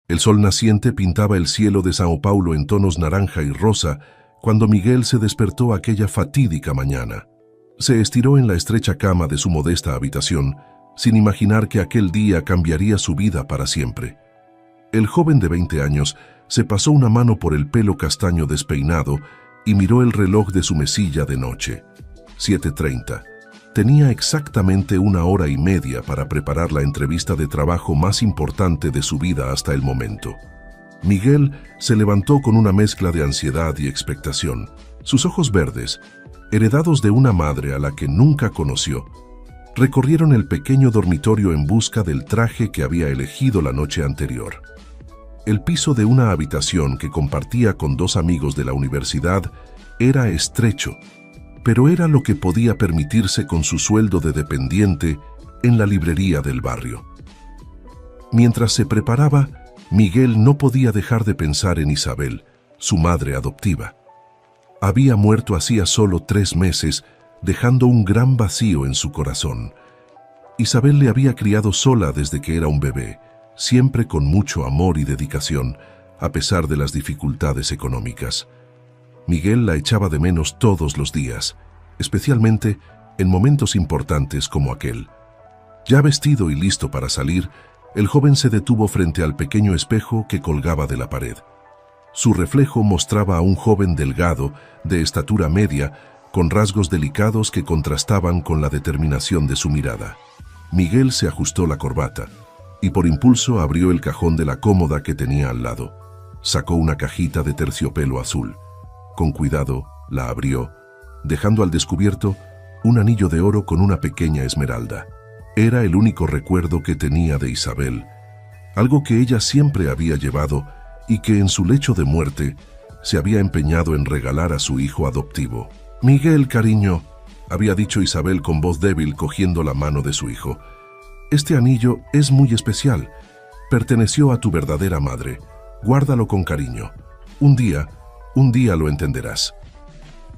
El sol naciente pintaba el cielo de São Paulo en tonos naranja y rosa cuando Miguel se despertó aquella fatídica mañana. Se estiró en la estrecha cama de su modesta habitación, sin imaginar que aquel día cambiaría su vida para siempre. El joven de 20 años se pasó una mano por el pelo castaño despeinado y miró el reloj de su mesilla de noche. 7:30. Tenía exactamente 1 hora y media para preparar la entrevista de trabajo más importante de su vida hasta el momento. Miguel se levantó con una mezcla de ansiedad y expectación. Sus ojos verdes, heredados de una madre a la que nunca conoció, recorrieron el pequeño dormitorio en busca del traje que había elegido la noche anterior. El piso de una habitación que compartía con 2 amigos de la universidad era estrecho, pero era lo que podía permitirse con su sueldo de dependiente en la librería del barrio. Mientras se preparaba, Miguel no podía dejar de pensar en Isabel, su madre adoptiva. Había muerto hacía solo 3 meses, dejando un gran vacío en su corazón. Isabel le había criado sola desde que era un bebé, siempre con mucho amor y dedicación, a pesar de las dificultades económicas. Miguel la echaba de menos todos los días, especialmente en momentos importantes como aquel. Ya vestido y listo para salir, el joven se detuvo frente al pequeño espejo que colgaba de la pared. Su reflejo mostraba a un joven delgado, de estatura media, con rasgos delicados que contrastaban con la determinación de su mirada. Miguel se ajustó la corbata y por impulso abrió el cajón de la cómoda que tenía al lado. Sacó una cajita de terciopelo azul. Con cuidado, la abrió, dejando al descubierto un anillo de oro con una pequeña esmeralda. Era el único recuerdo que tenía de Isabel, algo que ella siempre había llevado y que en su lecho de muerte se había empeñado en regalar a su hijo adoptivo. «Miguel, cariño», había dicho Isabel con voz débil cogiendo la mano de su hijo. «Este anillo es muy especial. Perteneció a tu verdadera madre. Guárdalo con cariño. Un día lo entenderás».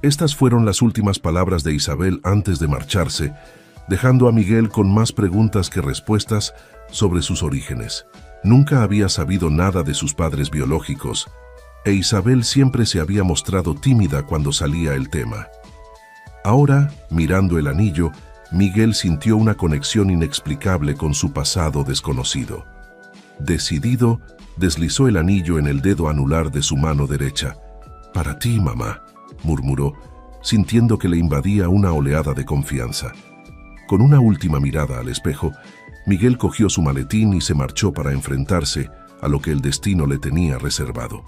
Estas fueron las últimas palabras de Isabel antes de marcharse, dejando a Miguel con más preguntas que respuestas sobre sus orígenes. Nunca había sabido nada de sus padres biológicos, e Isabel siempre se había mostrado tímida cuando salía el tema. Ahora, mirando el anillo, Miguel sintió una conexión inexplicable con su pasado desconocido. Decidido, deslizó el anillo en el dedo anular de su mano derecha. «Para ti, mamá», murmuró, sintiendo que le invadía una oleada de confianza. Con una última mirada al espejo, Miguel cogió su maletín y se marchó para enfrentarse a lo que el destino le tenía reservado.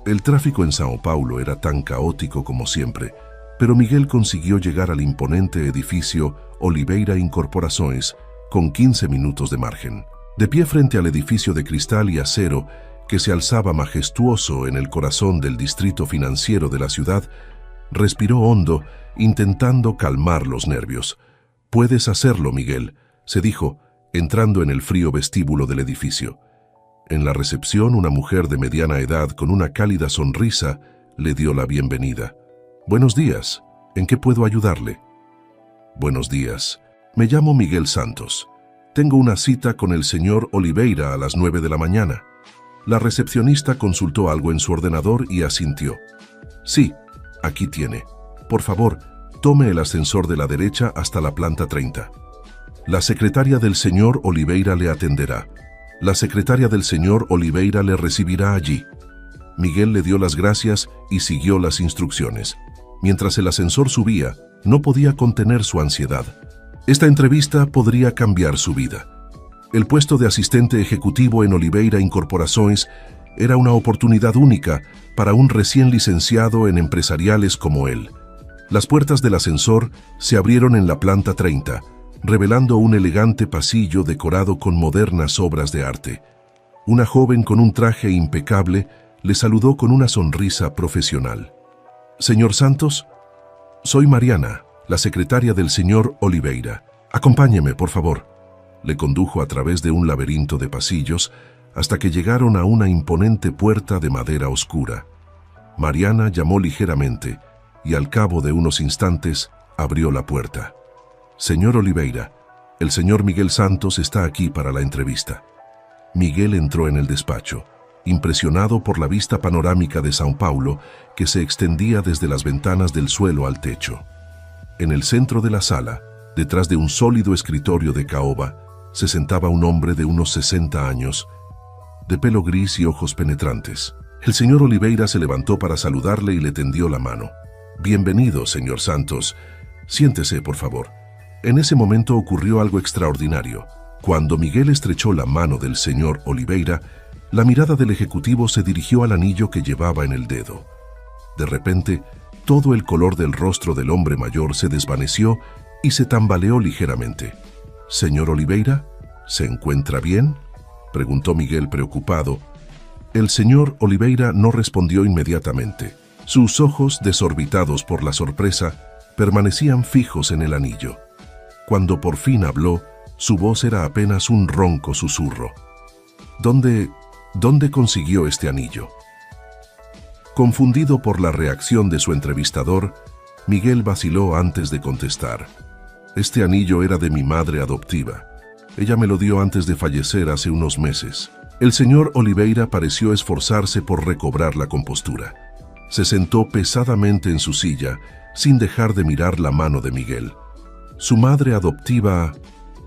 El tráfico en São Paulo era tan caótico como siempre, pero Miguel consiguió llegar al imponente edificio Oliveira Incorporações con 15 minutos de margen. De pie frente al edificio de cristal y acero que se alzaba majestuoso en el corazón del distrito financiero de la ciudad, respiró hondo, intentando calmar los nervios. «Puedes hacerlo, Miguel», se dijo, entrando en el frío vestíbulo del edificio. En la recepción, una mujer de mediana edad con una cálida sonrisa le dio la bienvenida. «Buenos días, ¿en qué puedo ayudarle?» «Buenos días, me llamo Miguel Santos. Tengo una cita con el señor Oliveira a las 9 de la mañana». La recepcionista consultó algo en su ordenador y asintió. «Sí, aquí tiene. Por favor, tome el ascensor de la derecha hasta la planta 30. La secretaria del señor Oliveira le atenderá. La secretaria del señor Oliveira le recibirá allí». Miguel le dio las gracias y siguió las instrucciones. Mientras el ascensor subía, no podía contener su ansiedad. Esta entrevista podría cambiar su vida. El puesto de asistente ejecutivo en Oliveira Incorporações era una oportunidad única para un recién licenciado en empresariales como él. Las puertas del ascensor se abrieron en la planta 30, revelando un elegante pasillo decorado con modernas obras de arte. Una joven con un traje impecable le saludó con una sonrisa profesional. «Señor Santos, soy Mariana, la secretaria del señor Oliveira. Acompáñeme, por favor». Le condujo a través de un laberinto de pasillos hasta que llegaron a una imponente puerta de madera oscura. Mariana llamó ligeramente y al cabo de unos instantes abrió la puerta. «Señor Oliveira, el señor Miguel Santos está aquí para la entrevista». Miguel entró en el despacho. impresionado por la vista panorámica de São Paulo que se extendía desde las ventanas del suelo al techo. En el centro de la sala, detrás de un sólido escritorio de caoba, se sentaba un hombre de unos 60 años, de pelo gris y ojos penetrantes. El señor Oliveira se levantó para saludarle y le tendió la mano. «Bienvenido, señor Santos. Siéntese, por favor». En ese momento ocurrió algo extraordinario. Cuando Miguel estrechó la mano del señor Oliveira, la mirada del ejecutivo se dirigió al anillo que llevaba en el dedo. De repente, todo el color del rostro del hombre mayor se desvaneció y se tambaleó ligeramente. «Señor Oliveira, ¿se encuentra bien?», preguntó Miguel preocupado. El señor Oliveira no respondió inmediatamente. Sus ojos, desorbitados por la sorpresa, permanecían fijos en el anillo. Cuando por fin habló, su voz era apenas un ronco susurro. ¿Dónde consiguió este anillo?». Confundido por la reacción de su entrevistador, Miguel vaciló antes de contestar. «Este anillo era de mi madre adoptiva. Ella me lo dio antes de fallecer hace unos meses». El señor Oliveira pareció esforzarse por recobrar la compostura. Se sentó pesadamente en su silla, sin dejar de mirar la mano de Miguel. Su madre adoptiva,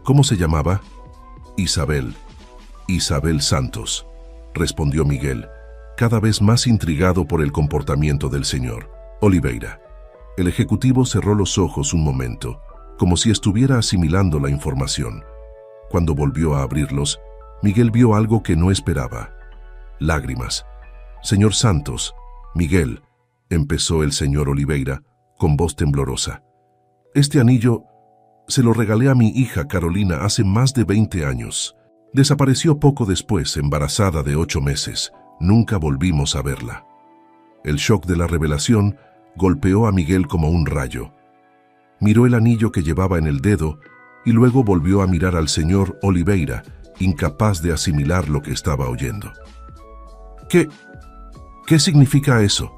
¿cómo se llamaba? «Isabel Santos», respondió Miguel, cada vez más intrigado por el comportamiento del señor Oliveira. El ejecutivo cerró los ojos un momento, como si estuviera asimilando la información. Cuando volvió a abrirlos, Miguel vio algo que no esperaba. Lágrimas. «Señor Santos, Miguel», empezó el señor Oliveira, con voz temblorosa. «Este anillo se lo regalé a mi hija Carolina hace más de 20 años. Desapareció poco después, embarazada de 8 meses. Nunca volvimos a verla». El shock de la revelación golpeó a Miguel como un rayo. Miró el anillo que llevaba en el dedo y luego volvió a mirar al señor Oliveira, incapaz de asimilar lo que estaba oyendo. ¿Qué significa eso?»,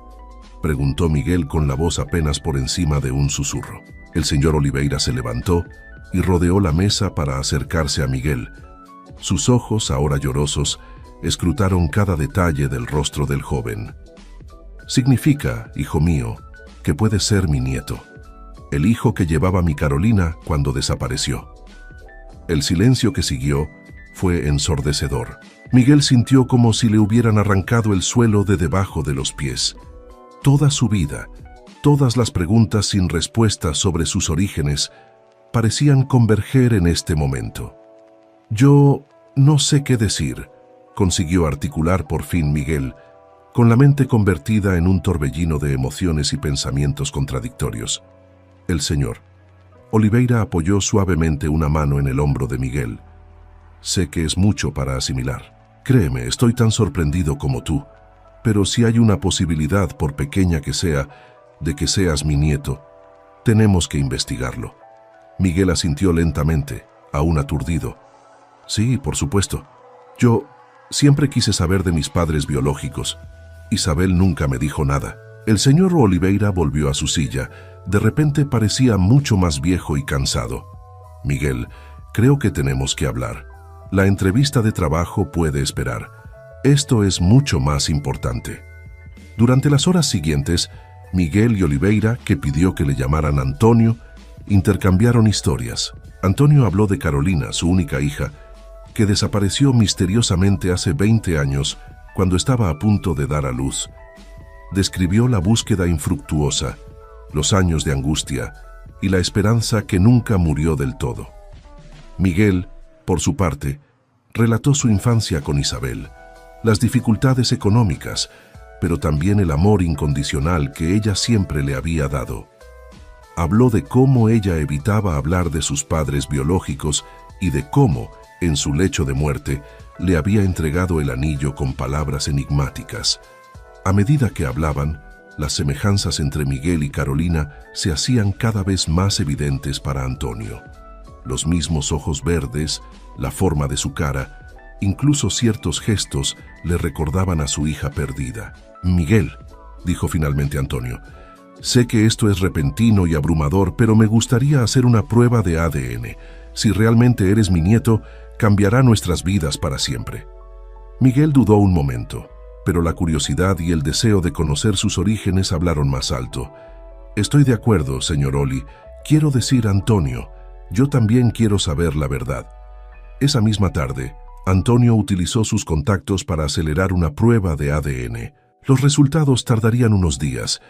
preguntó Miguel con la voz apenas por encima de un susurro. El señor Oliveira se levantó y rodeó la mesa para acercarse a Miguel. Sus ojos, ahora llorosos, escrutaron cada detalle del rostro del joven. «Significa, hijo mío, que puede ser mi nieto, el hijo que llevaba mi Carolina cuando desapareció». El silencio que siguió fue ensordecedor. Miguel sintió como si le hubieran arrancado el suelo de debajo de los pies. Toda su vida, todas las preguntas sin respuesta sobre sus orígenes, parecían converger en este momento. «Yo no sé qué decir», consiguió articular por fin Miguel, con la mente convertida en un torbellino de emociones y pensamientos contradictorios. El señor Oliveira apoyó suavemente una mano en el hombro de Miguel. «Sé que es mucho para asimilar. Créeme, estoy tan sorprendido como tú. Pero si hay una posibilidad, por pequeña que sea, de que seas mi nieto, tenemos que investigarlo». Miguel asintió lentamente, aún aturdido. «Sí, por supuesto. Yo siempre quise saber de mis padres biológicos. Isabel nunca me dijo nada». El señor Oliveira volvió a su silla. De repente parecía mucho más viejo y cansado. «Miguel, creo que tenemos que hablar. La entrevista de trabajo puede esperar. Esto es mucho más importante». Durante las horas siguientes, Miguel y Oliveira, que pidió que le llamaran Antonio, intercambiaron historias. Antonio habló de Carolina, su única hija, que desapareció misteriosamente hace 20 años cuando estaba a punto de dar a luz. Describió la búsqueda infructuosa, los años de angustia y la esperanza que nunca murió del todo. Miguel, por su parte, relató su infancia con Isabel, las dificultades económicas, pero también el amor incondicional que ella siempre le había dado. Habló de cómo ella evitaba hablar de sus padres biológicos y de cómo, en su lecho de muerte, le había entregado el anillo con palabras enigmáticas. A medida que hablaban, las semejanzas entre Miguel y Carolina se hacían cada vez más evidentes para Antonio. Los mismos ojos verdes, la forma de su cara, incluso ciertos gestos le recordaban a su hija perdida. «Miguel», dijo finalmente Antonio, «sé que esto es repentino y abrumador, pero me gustaría hacer una prueba de ADN. Si realmente eres mi nieto, cambiará nuestras vidas para siempre». Miguel dudó un momento. pero la curiosidad y el deseo de conocer sus orígenes hablaron más alto. «Estoy de acuerdo, señor Oli. Quiero decir, Antonio, yo también quiero saber la verdad». Esa misma tarde, Antonio utilizó sus contactos para acelerar una prueba de ADN. Los resultados tardarían unos días,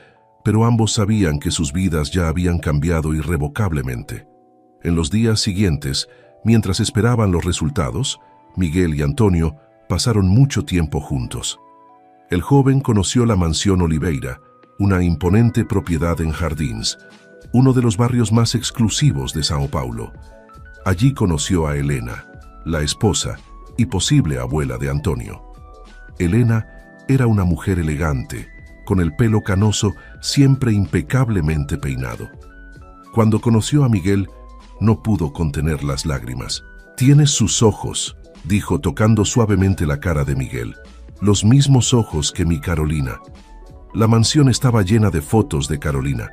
pero ambos sabían que sus vidas ya habían cambiado irrevocablemente. En los días siguientes, mientras esperaban los resultados, Miguel y Antonio pasaron mucho tiempo juntos. El joven conoció la mansión Oliveira, una imponente propiedad en Jardins, uno de los barrios más exclusivos de São Paulo. Allí conoció a Helena, la esposa y posible abuela de Antonio. Helena era una mujer elegante, con el pelo canoso siempre impecablemente peinado. Cuando conoció a Miguel, no pudo contener las lágrimas. «Tienes sus ojos», dijo tocando suavemente la cara de Miguel. «Los mismos ojos que mi Carolina». La mansión estaba llena de fotos de Carolina.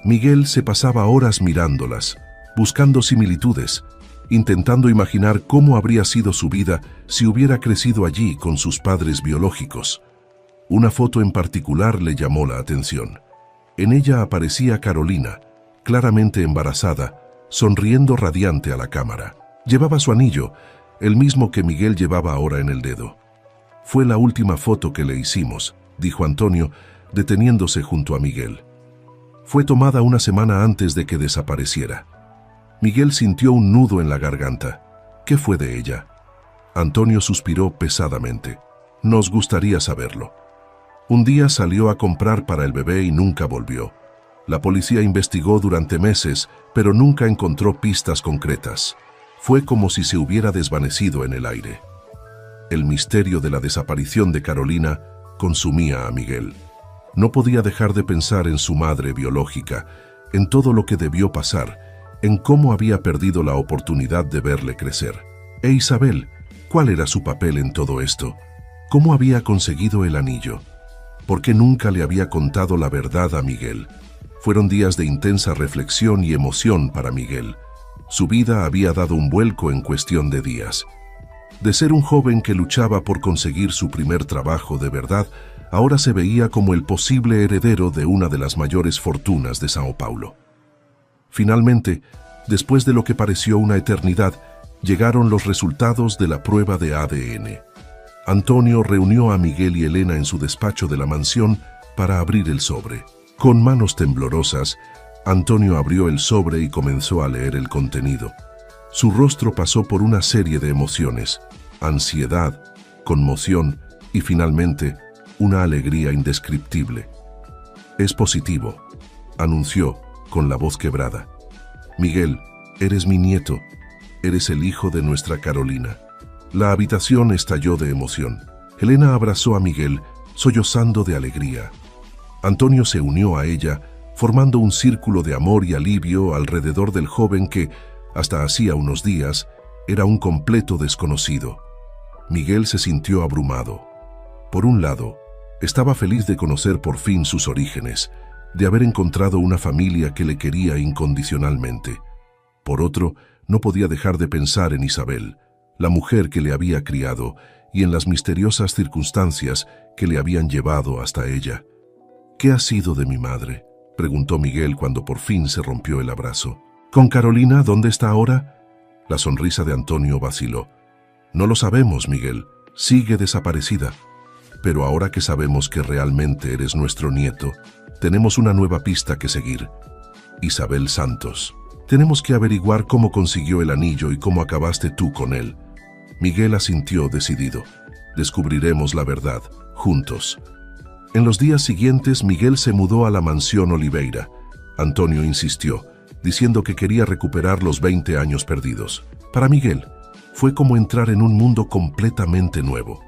Miguel se pasaba horas mirándolas, buscando similitudes, intentando imaginar cómo habría sido su vida si hubiera crecido allí con sus padres biológicos. Una foto en particular le llamó la atención. En ella aparecía Carolina, claramente embarazada, sonriendo radiante a la cámara. Llevaba su anillo, el mismo que Miguel llevaba ahora en el dedo. «Fue la última foto que le hicimos», dijo Antonio, deteniéndose junto a Miguel. «Fue tomada una semana antes de que desapareciera». Miguel sintió un nudo en la garganta. ¿Qué fue de ella? Antonio suspiró pesadamente. «Nos gustaría saberlo». Un día salió a comprar para el bebé y nunca volvió. La policía investigó durante meses, pero nunca encontró pistas concretas. Fue como si se hubiera desvanecido en el aire. El misterio de la desaparición de Carolina consumía a Miguel. No podía dejar de pensar en su madre biológica, en todo lo que debió pasar, en cómo había perdido la oportunidad de verle crecer. E Isabel, ¿cuál era su papel en todo esto? ¿Cómo había conseguido el anillo? ¿Por qué nunca le había contado la verdad a Miguel? Fueron días de intensa reflexión y emoción para Miguel. Su vida había dado un vuelco en cuestión de días. De ser un joven que luchaba por conseguir su primer trabajo de verdad, ahora se veía como el posible heredero de una de las mayores fortunas de São Paulo. Finalmente, después de lo que pareció una eternidad, llegaron los resultados de la prueba de ADN. Antonio reunió a Miguel y Helena en su despacho de la mansión para abrir el sobre. Con manos temblorosas, Antonio abrió el sobre y comenzó a leer el contenido. Su rostro pasó por una serie de emociones: ansiedad, conmoción y finalmente una alegría indescriptible. «Es positivo», anunció con la voz quebrada. «Miguel, eres mi nieto. Eres el hijo de nuestra Carolina». La habitación estalló de emoción. Helena abrazó a Miguel, sollozando de alegría. Antonio se unió a ella, formando un círculo de amor y alivio alrededor del joven que, hasta hacía unos días, era un completo desconocido. Miguel se sintió abrumado. Por un lado, estaba feliz de conocer por fin sus orígenes, de haber encontrado una familia que le quería incondicionalmente. Por otro, no podía dejar de pensar en Isabel, la mujer que le había criado, y en las misteriosas circunstancias que le habían llevado hasta ella. «¿Qué ha sido de mi madre?», preguntó Miguel cuando por fin se rompió el abrazo. «¿Con Carolina dónde está ahora?». La sonrisa de Antonio vaciló. «No lo sabemos, Miguel. Sigue desaparecida. Pero ahora que sabemos que realmente eres nuestro nieto, tenemos una nueva pista que seguir. Isabel Santos. Tenemos que averiguar cómo consiguió el anillo y cómo acabaste tú con él». Miguel asintió decidido. «Descubriremos la verdad, juntos». En los días siguientes, Miguel se mudó a la mansión Oliveira. Antonio insistió, diciendo que quería recuperar los 20 años perdidos. Para Miguel, fue como entrar en un mundo completamente nuevo.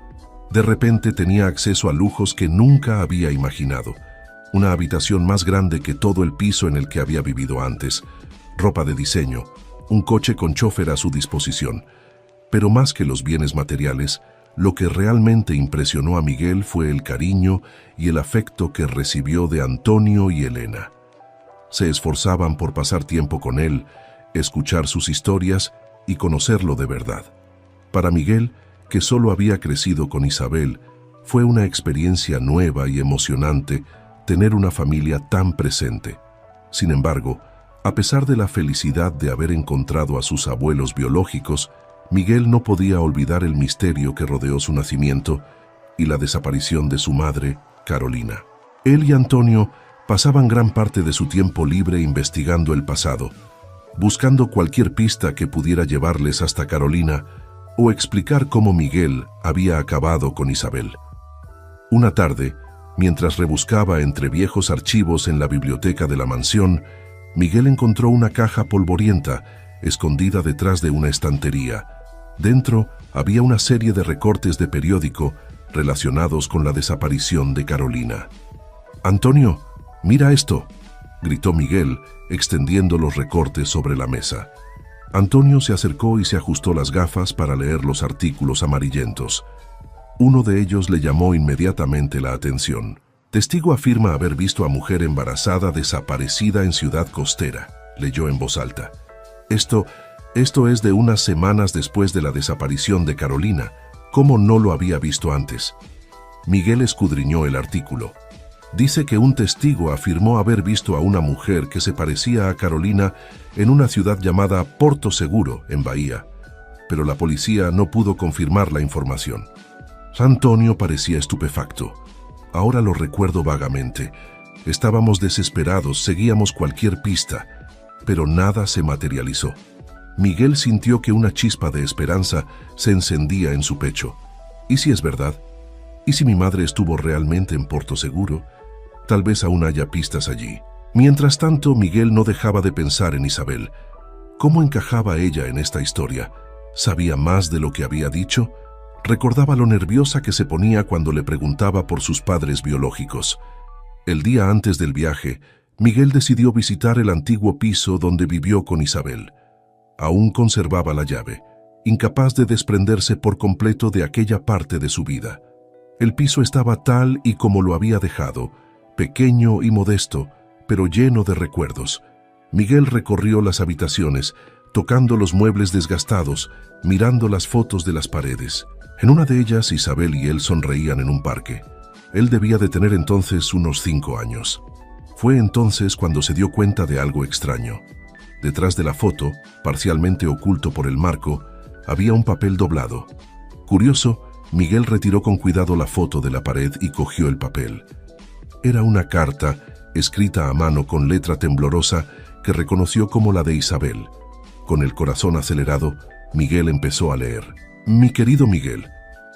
De repente tenía acceso a lujos que nunca había imaginado. Una habitación más grande que todo el piso en el que había vivido antes, ropa de diseño, un coche con chofer a su disposición. Pero más que los bienes materiales, lo que realmente impresionó a Miguel fue el cariño y el afecto que recibió de Antonio y Helena. Se esforzaban por pasar tiempo con él, escuchar sus historias y conocerlo de verdad. Para Miguel, que solo había crecido con Isabel, Fue una experiencia nueva y emocionante tener una familia tan presente. Sin embargo, a pesar de la felicidad de haber encontrado a sus abuelos biológicos, Miguel no podía olvidar el misterio que rodeó su nacimiento y la desaparición de su madre, Carolina. Él y Antonio pasaban gran parte de su tiempo libre investigando el pasado, buscando cualquier pista que pudiera llevarles hasta Carolina o explicar cómo Miguel había acabado con Isabel. Una tarde, mientras rebuscaba entre viejos archivos en la biblioteca de la mansión, Miguel encontró una caja polvorienta escondida detrás de una estantería. Dentro había una serie de recortes de periódico relacionados con la desaparición de Carolina. «Antonio, mira esto», gritó Miguel, extendiendo los recortes sobre la mesa. Antonio se acercó y se ajustó las gafas para leer los artículos amarillentos. Uno de ellos le llamó inmediatamente la atención. Testigo afirma haber visto a mujer embarazada desaparecida en Ciudad Costera, leyó en voz alta. Esto es de unas semanas después de la desaparición de Carolina. ¿Cómo no lo había visto antes? Miguel escudriñó el artículo. Dice que un testigo afirmó haber visto a una mujer que se parecía a Carolina en una ciudad llamada Porto Seguro, en Bahía, pero la policía no pudo confirmar la información. Antonio parecía estupefacto. Ahora lo recuerdo vagamente. Estábamos desesperados, seguíamos cualquier pista, pero nada se materializó. Miguel sintió que una chispa de esperanza se encendía en su pecho. ¿Y si es verdad? ¿Y si mi madre estuvo realmente en Porto Seguro? Tal vez aún haya pistas allí. Mientras tanto, Miguel no dejaba de pensar en Isabel. ¿Cómo encajaba ella en esta historia? ¿Sabía más de lo que había dicho? Recordaba lo nerviosa que se ponía cuando le preguntaba por sus padres biológicos. El día antes del viaje, Miguel decidió visitar el antiguo piso donde vivió con Isabel. Aún conservaba la llave, incapaz de desprenderse por completo de aquella parte de su vida. El piso estaba tal y como lo había dejado, pequeño y modesto, pero lleno de recuerdos. Miguel recorrió las habitaciones, tocando los muebles desgastados, mirando las fotos de las paredes. En una de ellas, Isabel y él sonreían en un parque. Él debía de tener entonces unos 5 años. Fue entonces cuando se dio cuenta de algo extraño. Detrás de la foto, parcialmente oculto por el marco, había un papel doblado. Curioso, Miguel retiró con cuidado la foto de la pared y cogió el papel. Era una carta, escrita a mano con letra temblorosa, que reconoció como la de Isabel. Con el corazón acelerado, Miguel empezó a leer. «Mi querido Miguel,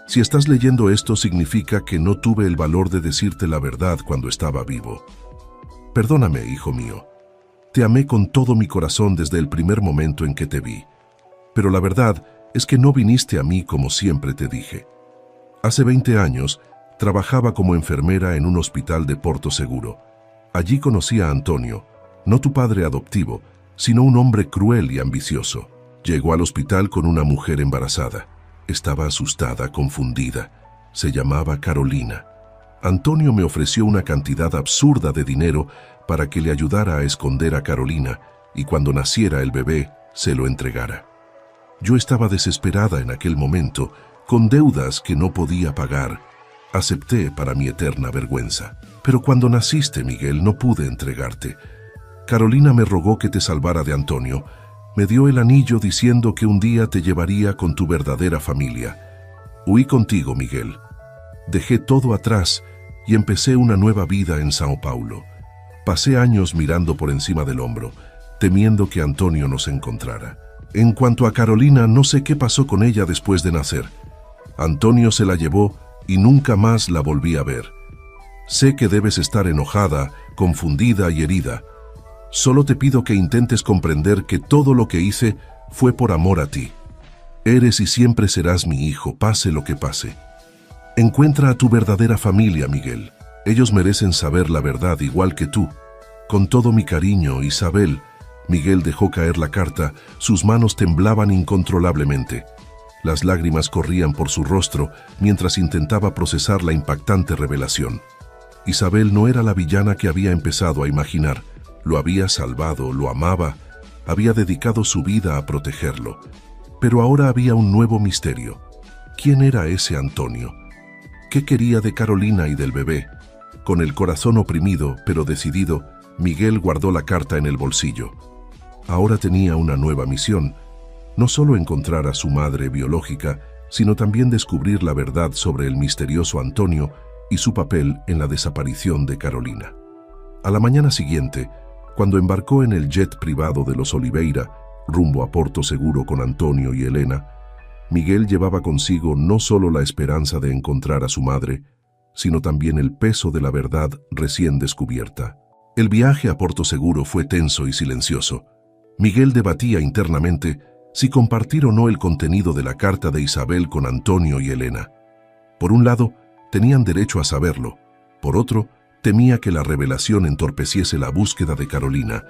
si estás leyendo esto significa que no tuve el valor de decirte la verdad cuando estaba vivo. Perdóname, hijo mío. Te amé con todo mi corazón desde el primer momento en que te vi. Pero la verdad es que no viniste a mí como siempre te dije. Hace 20 años, trabajaba como enfermera en un hospital de Porto Seguro. Allí conocí a Antonio, no tu padre adoptivo, sino un hombre cruel y ambicioso. Llegó al hospital con una mujer embarazada. Estaba asustada, confundida. Se llamaba Carolina. Antonio me ofreció una cantidad absurda de dinero para que le ayudara a esconder a Carolina y cuando naciera el bebé, se lo entregara. Yo estaba desesperada en aquel momento, con deudas que no podía pagar. Acepté para mi eterna vergüenza. Pero cuando naciste, Miguel, no pude entregarte. Carolina me rogó que te salvara de Antonio. Me dio el anillo diciendo que un día te llevaría con tu verdadera familia. Huí contigo, Miguel. Dejé todo atrás y empecé una nueva vida en Sao Paulo. Pasé años mirando por encima del hombro, temiendo que Antonio nos encontrara. En cuanto a Carolina, no sé qué pasó con ella después de nacer. Antonio se la llevó y nunca más la volví a ver. Sé que debes estar enojada, confundida y herida. Solo te pido que intentes comprender que todo lo que hice fue por amor a ti. Eres y siempre serás mi hijo, pase lo que pase. Encuentra a tu verdadera familia, Miguel. Ellos merecen saber la verdad igual que tú. Con todo mi cariño, Isabel. Miguel dejó caer la carta, sus manos temblaban incontrolablemente. Las lágrimas corrían por su rostro mientras intentaba procesar la impactante revelación. Isabel no era la villana que había empezado a imaginar. Lo había salvado, lo amaba, había dedicado su vida a protegerlo. Pero ahora había un nuevo misterio. ¿Quién era ese Antonio? ¿Qué quería de Carolina y del bebé? Con el corazón oprimido, pero decidido, Miguel guardó la carta en el bolsillo. Ahora tenía una nueva misión, no solo encontrar a su madre biológica, sino también descubrir la verdad sobre el misterioso Antonio y su papel en la desaparición de Carolina. A la mañana siguiente, cuando embarcó en el jet privado de los Oliveira, rumbo a Porto Seguro con Antonio y Elena, Miguel llevaba consigo no solo la esperanza de encontrar a su madre, sino también el peso de la verdad recién descubierta. El viaje a Porto Seguro fue tenso y silencioso. Miguel debatía internamente si compartir o no el contenido de la carta de Isabel con Antonio y Elena. Por un lado, tenían derecho a saberlo. Por otro, temía que la revelación entorpeciese la búsqueda de Carolina.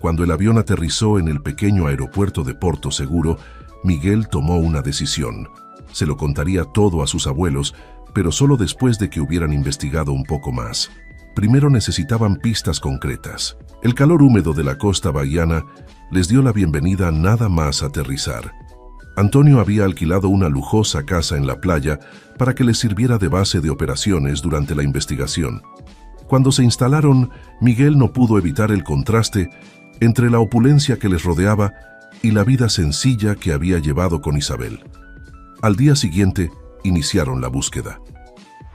Cuando el avión aterrizó en el pequeño aeropuerto de Porto Seguro, Miguel tomó una decisión. Se lo contaría todo a sus abuelos, pero solo después de que hubieran investigado un poco más. Primero necesitaban pistas concretas. El calor húmedo de la costa bahiana les dio la bienvenida nada más aterrizar. Antonio había alquilado una lujosa casa en la playa para que les sirviera de base de operaciones durante la investigación. Cuando se instalaron, Miguel no pudo evitar el contraste entre la opulencia que les rodeaba y la vida sencilla que había llevado con Isabel. Al día siguiente, iniciaron la búsqueda.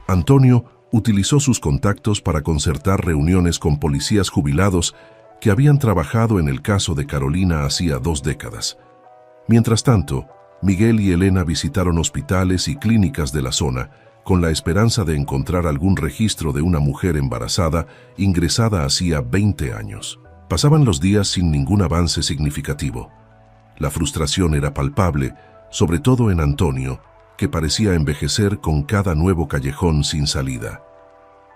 Antonio utilizó sus contactos para concertar reuniones con policías jubilados que habían trabajado en el caso de Carolina hacía 2 décadas. Mientras tanto, Miguel y Elena visitaron hospitales y clínicas de la zona con la esperanza de encontrar algún registro de una mujer embarazada ingresada hacía 20 años. Pasaban los días sin ningún avance significativo. La frustración era palpable, sobre todo en Antonio, que parecía envejecer con cada nuevo callejón sin salida.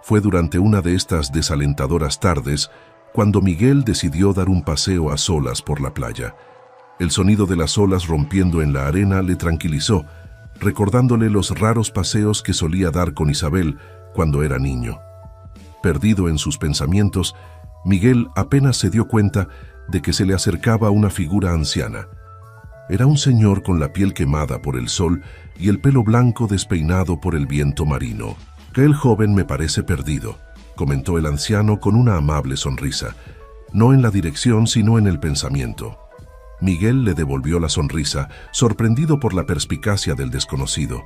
Fue durante una de estas desalentadoras tardes cuando Miguel decidió dar un paseo a solas por la playa. El sonido de las olas rompiendo en la arena le tranquilizó, recordándole los raros paseos que solía dar con Isabel cuando era niño. Perdido en sus pensamientos, Miguel apenas se dio cuenta de que se le acercaba una figura anciana. Era un señor con la piel quemada por el sol y el pelo blanco despeinado por el viento marino. «Que el joven me parece perdido», comentó el anciano con una amable sonrisa, no en la dirección sino en el pensamiento. Miguel le devolvió la sonrisa, sorprendido por la perspicacia del desconocido.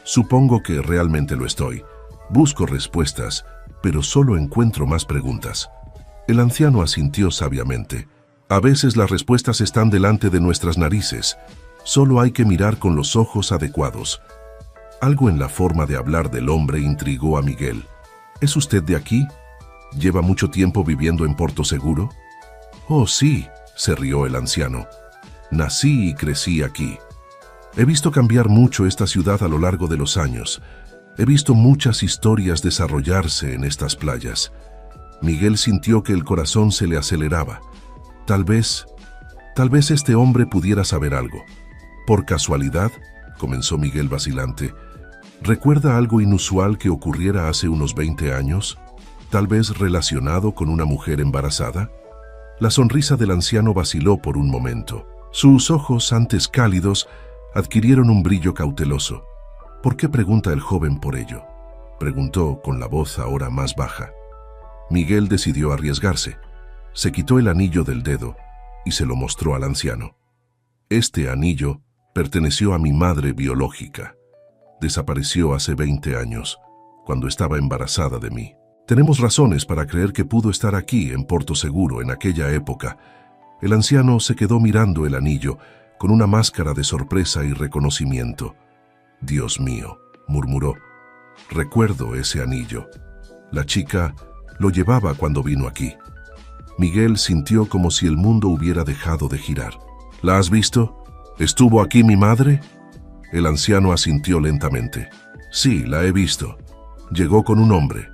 «Supongo que realmente lo estoy. Busco respuestas, pero solo encuentro más preguntas». El anciano asintió sabiamente. «A veces las respuestas están delante de nuestras narices. Solo hay que mirar con los ojos adecuados». Algo en la forma de hablar del hombre intrigó a Miguel. «¿Es usted de aquí? ¿Lleva mucho tiempo viviendo en Porto Seguro?» «Oh, sí», se rió el anciano. «Nací y crecí aquí. He visto cambiar mucho esta ciudad a lo largo de los años. He visto muchas historias desarrollarse en estas playas». Miguel sintió que el corazón se le aceleraba. Tal vez este hombre pudiera saber algo. «Por casualidad», comenzó Miguel vacilante, «¿recuerda algo inusual que ocurriera hace unos 20 años? ¿Tal vez relacionado con una mujer embarazada?» La sonrisa del anciano vaciló por un momento. Sus ojos, antes cálidos, adquirieron un brillo cauteloso. «¿Por qué pregunta el joven por ello?», preguntó con la voz ahora más baja. Miguel decidió arriesgarse. Se quitó el anillo del dedo y se lo mostró al anciano. «Este anillo perteneció a mi madre biológica. Desapareció hace 20 años, cuando estaba embarazada de mí. Tenemos razones para creer que pudo estar aquí, en Porto Seguro, en aquella época». El anciano se quedó mirando el anillo, con una máscara de sorpresa y reconocimiento. «Dios mío», murmuró, «recuerdo ese anillo. La chica lo llevaba cuando vino aquí». Miguel sintió como si el mundo hubiera dejado de girar. «¿La has visto? ¿Estuvo aquí mi madre?» El anciano asintió lentamente. «Sí, la he visto. Llegó con un hombre.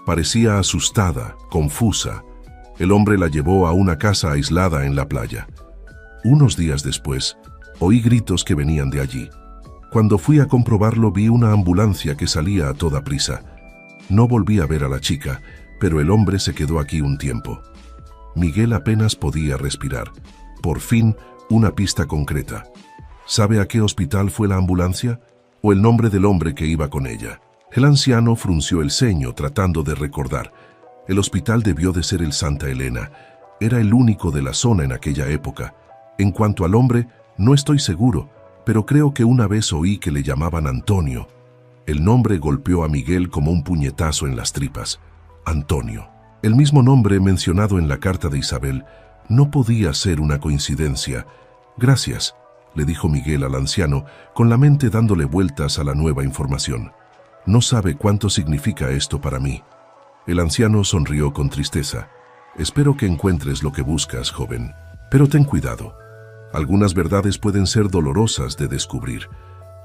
Parecía asustada, confusa. El hombre la llevó a una casa aislada en la playa. Unos días después, oí gritos que venían de allí. Cuando fui a comprobarlo, vi una ambulancia que salía a toda prisa. No volví a ver a la chica, pero el hombre se quedó aquí un tiempo». Miguel apenas podía respirar. Por fin, una pista concreta. ¿Sabe a qué hospital fue la ambulancia? ¿O el nombre del hombre que iba con ella? El anciano frunció el ceño tratando de recordar. El hospital debió de ser el Santa Elena. Era el único de la zona en aquella época. En cuanto al hombre, no estoy seguro, pero creo que una vez oí que le llamaban Antonio. El nombre golpeó a Miguel como un puñetazo en las tripas. Antonio. El mismo nombre mencionado en la carta de Isabel. No podía ser una coincidencia. Gracias, le dijo Miguel al anciano, con la mente dándole vueltas a la nueva información. No sabe cuánto significa esto para mí. El anciano sonrió con tristeza. Espero que encuentres lo que buscas, joven. Pero ten cuidado. Algunas verdades pueden ser dolorosas de descubrir.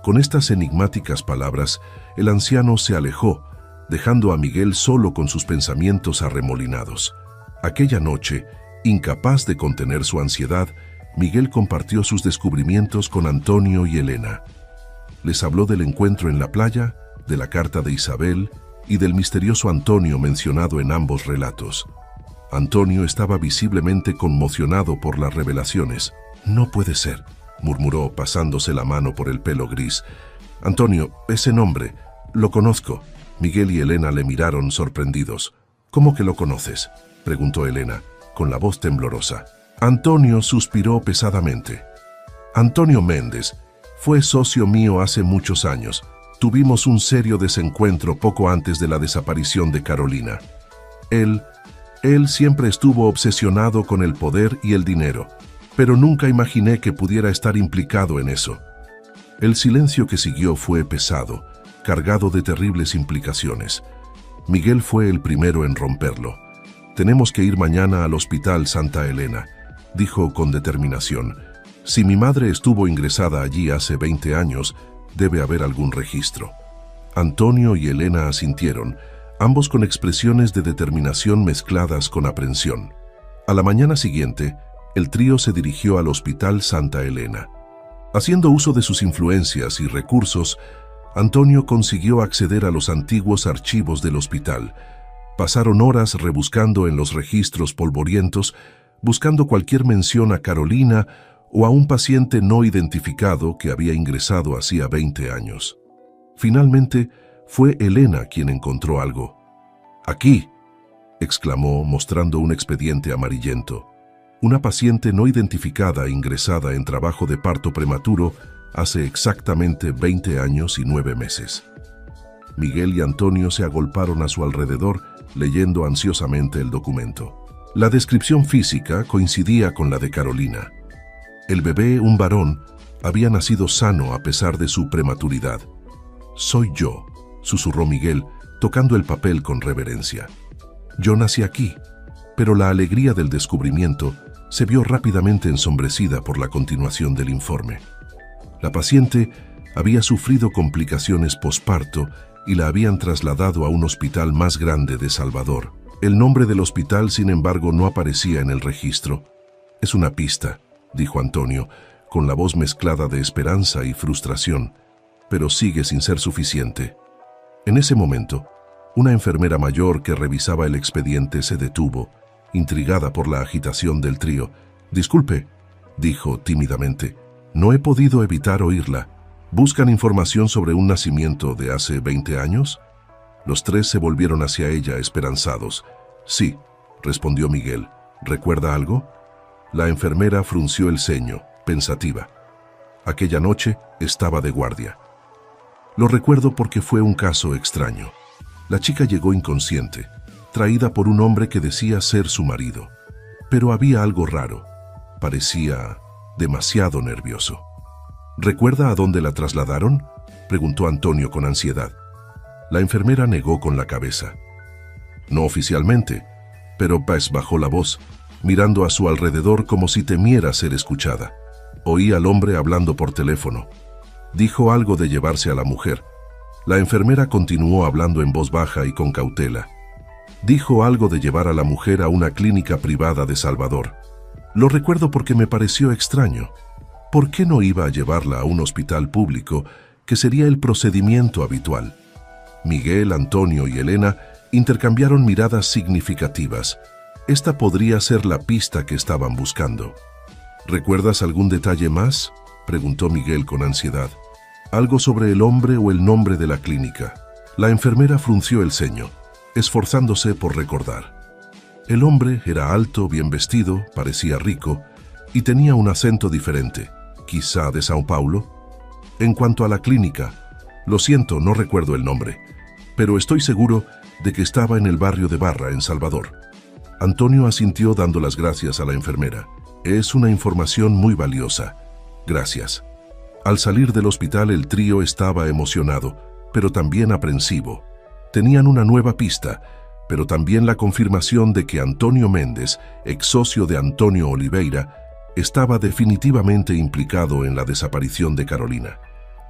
Con estas enigmáticas palabras, el anciano se alejó, dejando a Miguel solo con sus pensamientos arremolinados. Aquella noche, incapaz de contener su ansiedad, Miguel compartió sus descubrimientos con Antonio y Elena. Les habló del encuentro en la playa, de la carta de Isabel y del misterioso Antonio mencionado en ambos relatos. Antonio estaba visiblemente conmocionado por las revelaciones. «No puede ser», murmuró pasándose la mano por el pelo gris. «Antonio, ese nombre, lo conozco». Miguel y Elena le miraron sorprendidos. «¿Cómo que lo conoces?», preguntó Elena, con la voz temblorosa. Antonio suspiró pesadamente. «Antonio Méndez fue socio mío hace muchos años. Tuvimos un serio desencuentro poco antes de la desaparición de Carolina. Él siempre estuvo obsesionado con el poder y el dinero, pero nunca imaginé que pudiera estar implicado en eso». El silencio que siguió fue pesado, cargado de terribles implicaciones. Miguel fue el primero en romperlo. «Tenemos que ir mañana al Hospital Santa Elena», dijo con determinación. «Si mi madre estuvo ingresada allí hace 20 años, debe haber algún registro». Antonio y Elena asintieron, ambos con expresiones de determinación mezcladas con aprensión. A la mañana siguiente, el trío se dirigió al Hospital Santa Elena. Haciendo uso de sus influencias y recursos, Antonio consiguió acceder a los antiguos archivos del hospital. Pasaron horas rebuscando en los registros polvorientos, buscando cualquier mención a Carolina o a un paciente no identificado que había ingresado hacía 20 años. Finalmente, fue Elena quien encontró algo. «Aquí», exclamó mostrando un expediente amarillento. «Una paciente no identificada ingresada en trabajo de parto prematuro hace exactamente 20 años y 9 meses». Miguel y Antonio se agolparon a su alrededor, leyendo ansiosamente el documento. La descripción física coincidía con la de Carolina. El bebé, un varón, había nacido sano a pesar de su prematuridad. «Soy yo», susurró Miguel, tocando el papel con reverencia. «Yo nací aquí», pero la alegría del descubrimiento se vio rápidamente ensombrecida por la continuación del informe. La paciente había sufrido complicaciones posparto y la habían trasladado a un hospital más grande de Salvador. El nombre del hospital, sin embargo, no aparecía en el registro. «Es una pista», dijo Antonio, con la voz mezclada de esperanza y frustración, «pero sigue sin ser suficiente». En ese momento, una enfermera mayor que revisaba el expediente se detuvo, intrigada por la agitación del trío. «Disculpe», dijo tímidamente, «no he podido evitar oírla. ¿Buscan información sobre un nacimiento de hace 20 años?» Los tres se volvieron hacia ella esperanzados. «Sí», respondió Miguel. «¿Recuerda algo?» La enfermera frunció el ceño, pensativa. Aquella noche estaba de guardia. «Lo recuerdo porque fue un caso extraño. La chica llegó inconsciente, traída por un hombre que decía ser su marido. Pero había algo raro. Parecía demasiado nervioso». «¿Recuerda a dónde la trasladaron?», preguntó Antonio con ansiedad. La enfermera negó con la cabeza. «No oficialmente», pero Paz bajó la voz, mirando a su alrededor como si temiera ser escuchada. Oí al hombre hablando por teléfono. Dijo algo de llevarse a la mujer. La enfermera continuó hablando en voz baja y con cautela. Dijo algo de llevar a la mujer a una clínica privada de Salvador. Lo recuerdo porque me pareció extraño. ¿Por qué no iba a llevarla a un hospital público, que sería el procedimiento habitual? Miguel, Antonio y Elena intercambiaron miradas significativas. Esta podría ser la pista que estaban buscando. «¿Recuerdas algún detalle más?», preguntó Miguel con ansiedad. «¿Algo sobre el hombre o el nombre de la clínica?». La enfermera frunció el ceño, esforzándose por recordar. El hombre era alto, bien vestido, parecía rico y tenía un acento diferente, quizá de Sao Paulo. En cuanto a la clínica, lo siento, no recuerdo el nombre, pero estoy seguro de que estaba en el barrio de Barra, en Salvador. Antonio asintió dando las gracias a la enfermera. Es una información muy valiosa. Gracias. Al salir del hospital el trío estaba emocionado, pero también aprensivo. Tenían una nueva pista, pero también la confirmación de que Antonio Méndez, ex socio de Antonio Oliveira, estaba definitivamente implicado en la desaparición de Carolina.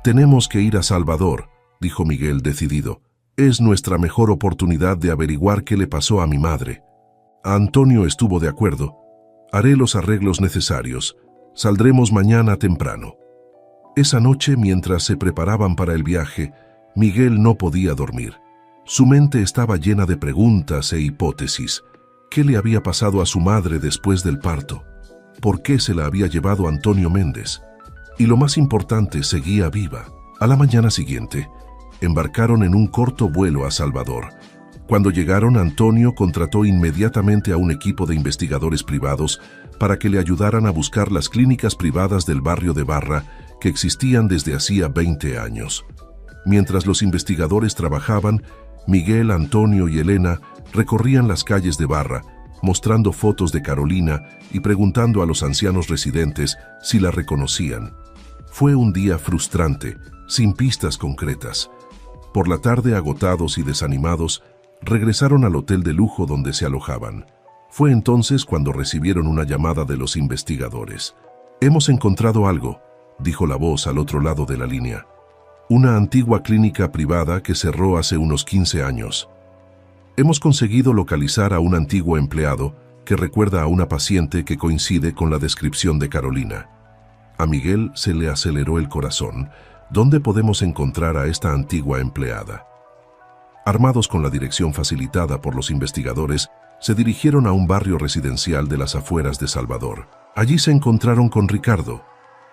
Tenemos que ir a Salvador, dijo Miguel decidido. Es nuestra mejor oportunidad de averiguar qué le pasó a mi madre. Antonio estuvo de acuerdo. Haré los arreglos necesarios. Saldremos mañana temprano. Esa noche, mientras se preparaban para el viaje, Miguel no podía dormir. Su mente estaba llena de preguntas e hipótesis. ¿Qué le había pasado a su madre después del parto? ¿Por qué se la había llevado Antonio Méndez? Y lo más importante, seguía viva. A la mañana siguiente, embarcaron en un corto vuelo a Salvador. Cuando llegaron, Antonio contrató inmediatamente a un equipo de investigadores privados para que le ayudaran a buscar las clínicas privadas del barrio de Barra que existían desde hacía 20 años. Mientras los investigadores trabajaban, Miguel, Antonio y Elena recorrían las calles de Barra, mostrando fotos de Carolina y preguntando a los ancianos residentes si la reconocían. Fue un día frustrante, sin pistas concretas. Por la tarde, agotados y desanimados, regresaron al hotel de lujo donde se alojaban. Fue entonces cuando recibieron una llamada de los investigadores. «Hemos encontrado algo», dijo la voz al otro lado de la línea. «Una antigua clínica privada que cerró hace unos 15 años. Hemos conseguido localizar a un antiguo empleado que recuerda a una paciente que coincide con la descripción de Carolina». A Miguel se le aceleró el corazón. ¿Dónde podemos encontrar a esta antigua empleada? Armados con la dirección facilitada por los investigadores, se dirigieron a un barrio residencial de las afueras de Salvador. Allí se encontraron con Ricardo,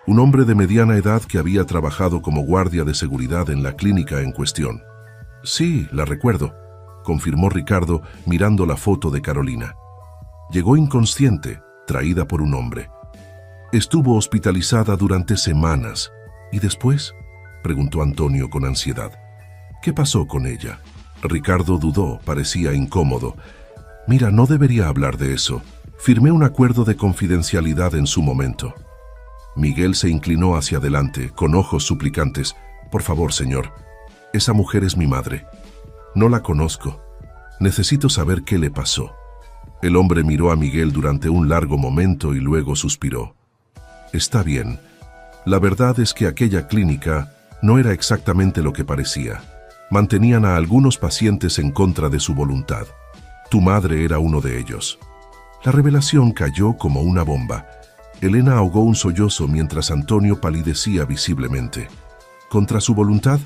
un hombre de mediana edad que había trabajado como guardia de seguridad en la clínica en cuestión. «Sí, la recuerdo», confirmó Ricardo mirando la foto de Carolina. «Llegó inconsciente, traída por un hombre. Estuvo hospitalizada durante semanas. ¿Y después?», preguntó Antonio con ansiedad. «¿Qué pasó con ella?». Ricardo dudó, parecía incómodo. «Mira, no debería hablar de eso. Firmé un acuerdo de confidencialidad en su momento». Miguel se inclinó hacia adelante, con ojos suplicantes. «Por favor, señor, esa mujer es mi madre. No la conozco. Necesito saber qué le pasó». El hombre miró a Miguel durante un largo momento y luego suspiró. «Está bien. La verdad es que aquella clínica no era exactamente lo que parecía. Mantenían a algunos pacientes en contra de su voluntad. Tu madre era uno de ellos». La revelación cayó como una bomba. Elena ahogó un sollozo mientras Antonio palidecía visiblemente. «¿Contra su voluntad?»,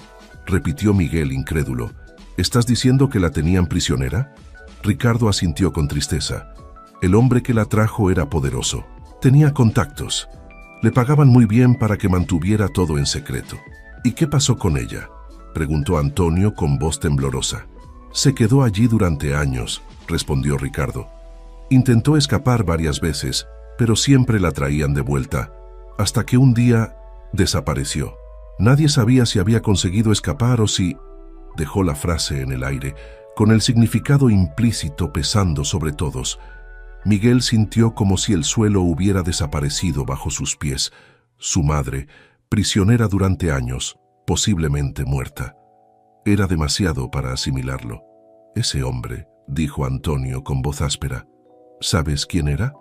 repitió Miguel incrédulo. «¿Estás diciendo que la tenían prisionera?». Ricardo asintió con tristeza. El hombre que la trajo era poderoso. Tenía contactos. Le pagaban muy bien para que mantuviera todo en secreto. «¿Y qué pasó con ella?», preguntó Antonio con voz temblorosa. «Se quedó allí durante años», respondió Ricardo. «Intentó escapar varias veces, pero siempre la traían de vuelta, hasta que un día desapareció. Nadie sabía si había conseguido escapar o si...». Dejó la frase en el aire, con el significado implícito pesando sobre todos. Miguel sintió como si el suelo hubiera desaparecido bajo sus pies. Su madre, prisionera durante años, posiblemente muerta. Era demasiado para asimilarlo. «Ese hombre», dijo Antonio con voz áspera. «¿Sabes quién era?».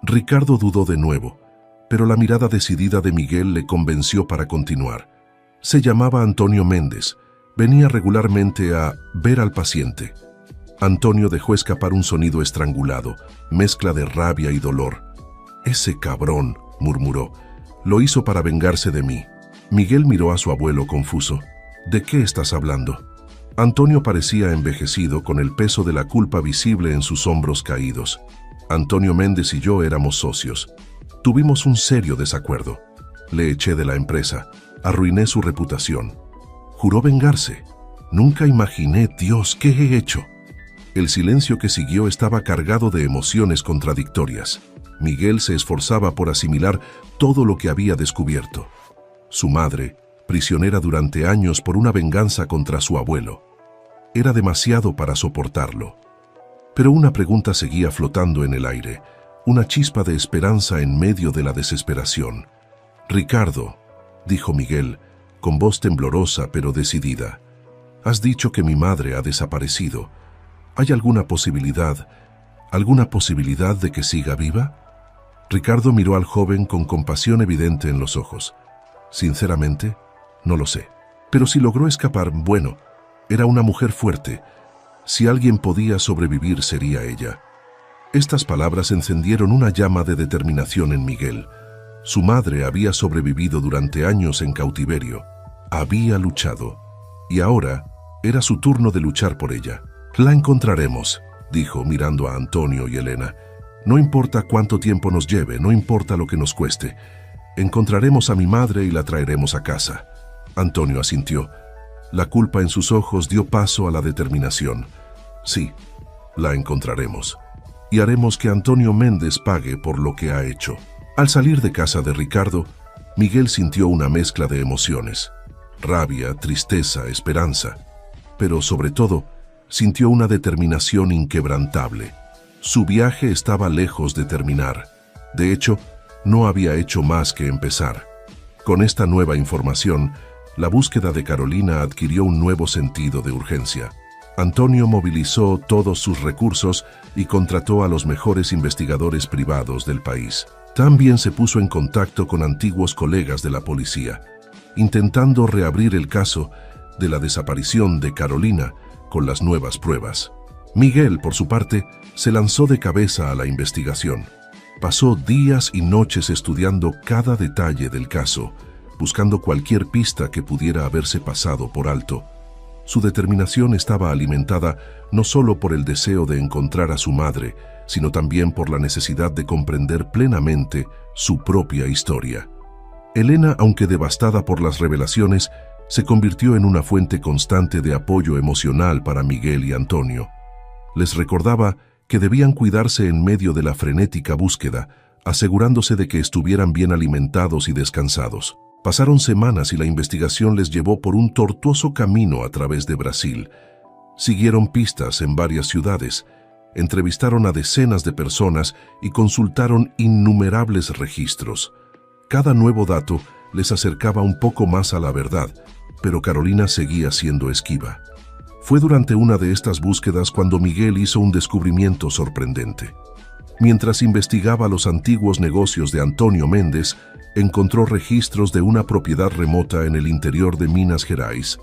Ricardo dudó de nuevo, pero la mirada decidida de Miguel le convenció para continuar. Se llamaba Antonio Méndez. Venía regularmente a ver al paciente. Antonio dejó escapar un sonido estrangulado, mezcla de rabia y dolor. «Ese cabrón», murmuró. «Lo hizo para vengarse de mí». Miguel miró a su abuelo confuso. «¿De qué estás hablando?». Antonio parecía envejecido, con el peso de la culpa visible en sus hombros caídos. «Antonio Méndez y yo éramos socios. Tuvimos un serio desacuerdo. Le eché de la empresa. Arruiné su reputación. Juró vengarse. Nunca imaginé, Dios, ¿qué he hecho? El silencio que siguió estaba cargado de emociones contradictorias. Miguel se esforzaba por asimilar todo lo que había descubierto. Su madre, prisionera durante años por una venganza contra su abuelo. Era demasiado para soportarlo. Pero una pregunta seguía flotando en el aire, una chispa de esperanza en medio de la desesperación. «Ricardo», dijo Miguel, con voz temblorosa pero decidida, «has dicho que mi madre ha desaparecido. ¿Hay alguna posibilidad de que siga viva?» Ricardo miró al joven con compasión evidente en los ojos. «Sinceramente, no lo sé. Pero si logró escapar, bueno, era una mujer fuerte. Si alguien podía sobrevivir, sería ella». Estas palabras encendieron una llama de determinación en Miguel. Su madre había sobrevivido durante años en cautiverio. Había luchado. Y ahora era su turno de luchar por ella. «La encontraremos», dijo mirando a Antonio y Elena. «No importa cuánto tiempo nos lleve, no importa lo que nos cueste. Encontraremos a mi madre y la traeremos a casa». Antonio asintió. La culpa en sus ojos dio paso a la determinación. «Sí, la encontraremos. Y haremos que Antonio Méndez pague por lo que ha hecho». Al salir de casa de Ricardo, Miguel sintió una mezcla de emociones. Rabia, tristeza, esperanza. Pero sobre todo, sintió una determinación inquebrantable. Su viaje estaba lejos de terminar. De hecho, no había hecho más que empezar. Con esta nueva información, la búsqueda de Carolina adquirió un nuevo sentido de urgencia. Antonio movilizó todos sus recursos y contrató a los mejores investigadores privados del país. También se puso en contacto con antiguos colegas de la policía, intentando reabrir el caso de la desaparición de Carolina con las nuevas pruebas. Miguel, por su parte, se lanzó de cabeza a la investigación. Pasó días y noches estudiando cada detalle del caso, buscando cualquier pista que pudiera haberse pasado por alto. Su determinación estaba alimentada no solo por el deseo de encontrar a su madre, sino también por la necesidad de comprender plenamente su propia historia. Elena, aunque devastada por las revelaciones, se convirtió en una fuente constante de apoyo emocional para Miguel y Antonio. Les recordaba que debían cuidarse en medio de la frenética búsqueda, asegurándose de que estuvieran bien alimentados y descansados. Pasaron semanas y la investigación les llevó por un tortuoso camino a través de Brasil. Siguieron pistas en varias ciudades, entrevistaron a decenas de personas y consultaron innumerables registros. Cada nuevo dato les acercaba un poco más a la verdad, pero Carolina seguía siendo esquiva. Fue durante una de estas búsquedas cuando Miguel hizo un descubrimiento sorprendente. Mientras investigaba los antiguos negocios de Antonio Méndez, encontró registros de una propiedad remota en el interior de Minas Gerais.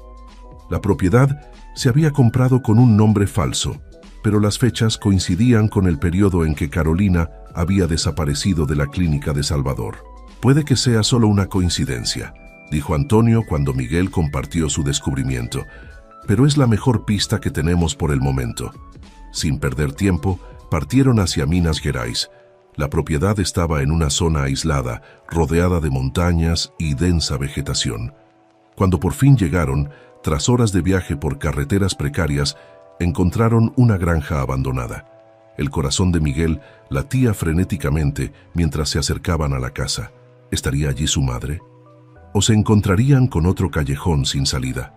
La propiedad se había comprado con un nombre falso, pero las fechas coincidían con el periodo en que Carolina había desaparecido de la clínica de Salvador. «Puede que sea solo una coincidencia», dijo Antonio cuando Miguel compartió su descubrimiento, «pero es la mejor pista que tenemos por el momento». Sin perder tiempo, partieron hacia Minas Gerais. La propiedad estaba en una zona aislada, rodeada de montañas y densa vegetación. Cuando por fin llegaron, tras horas de viaje por carreteras precarias, encontraron una granja abandonada. El corazón de Miguel latía frenéticamente mientras se acercaban a la casa. ¿Estaría allí su madre? ¿O se encontrarían con otro callejón sin salida?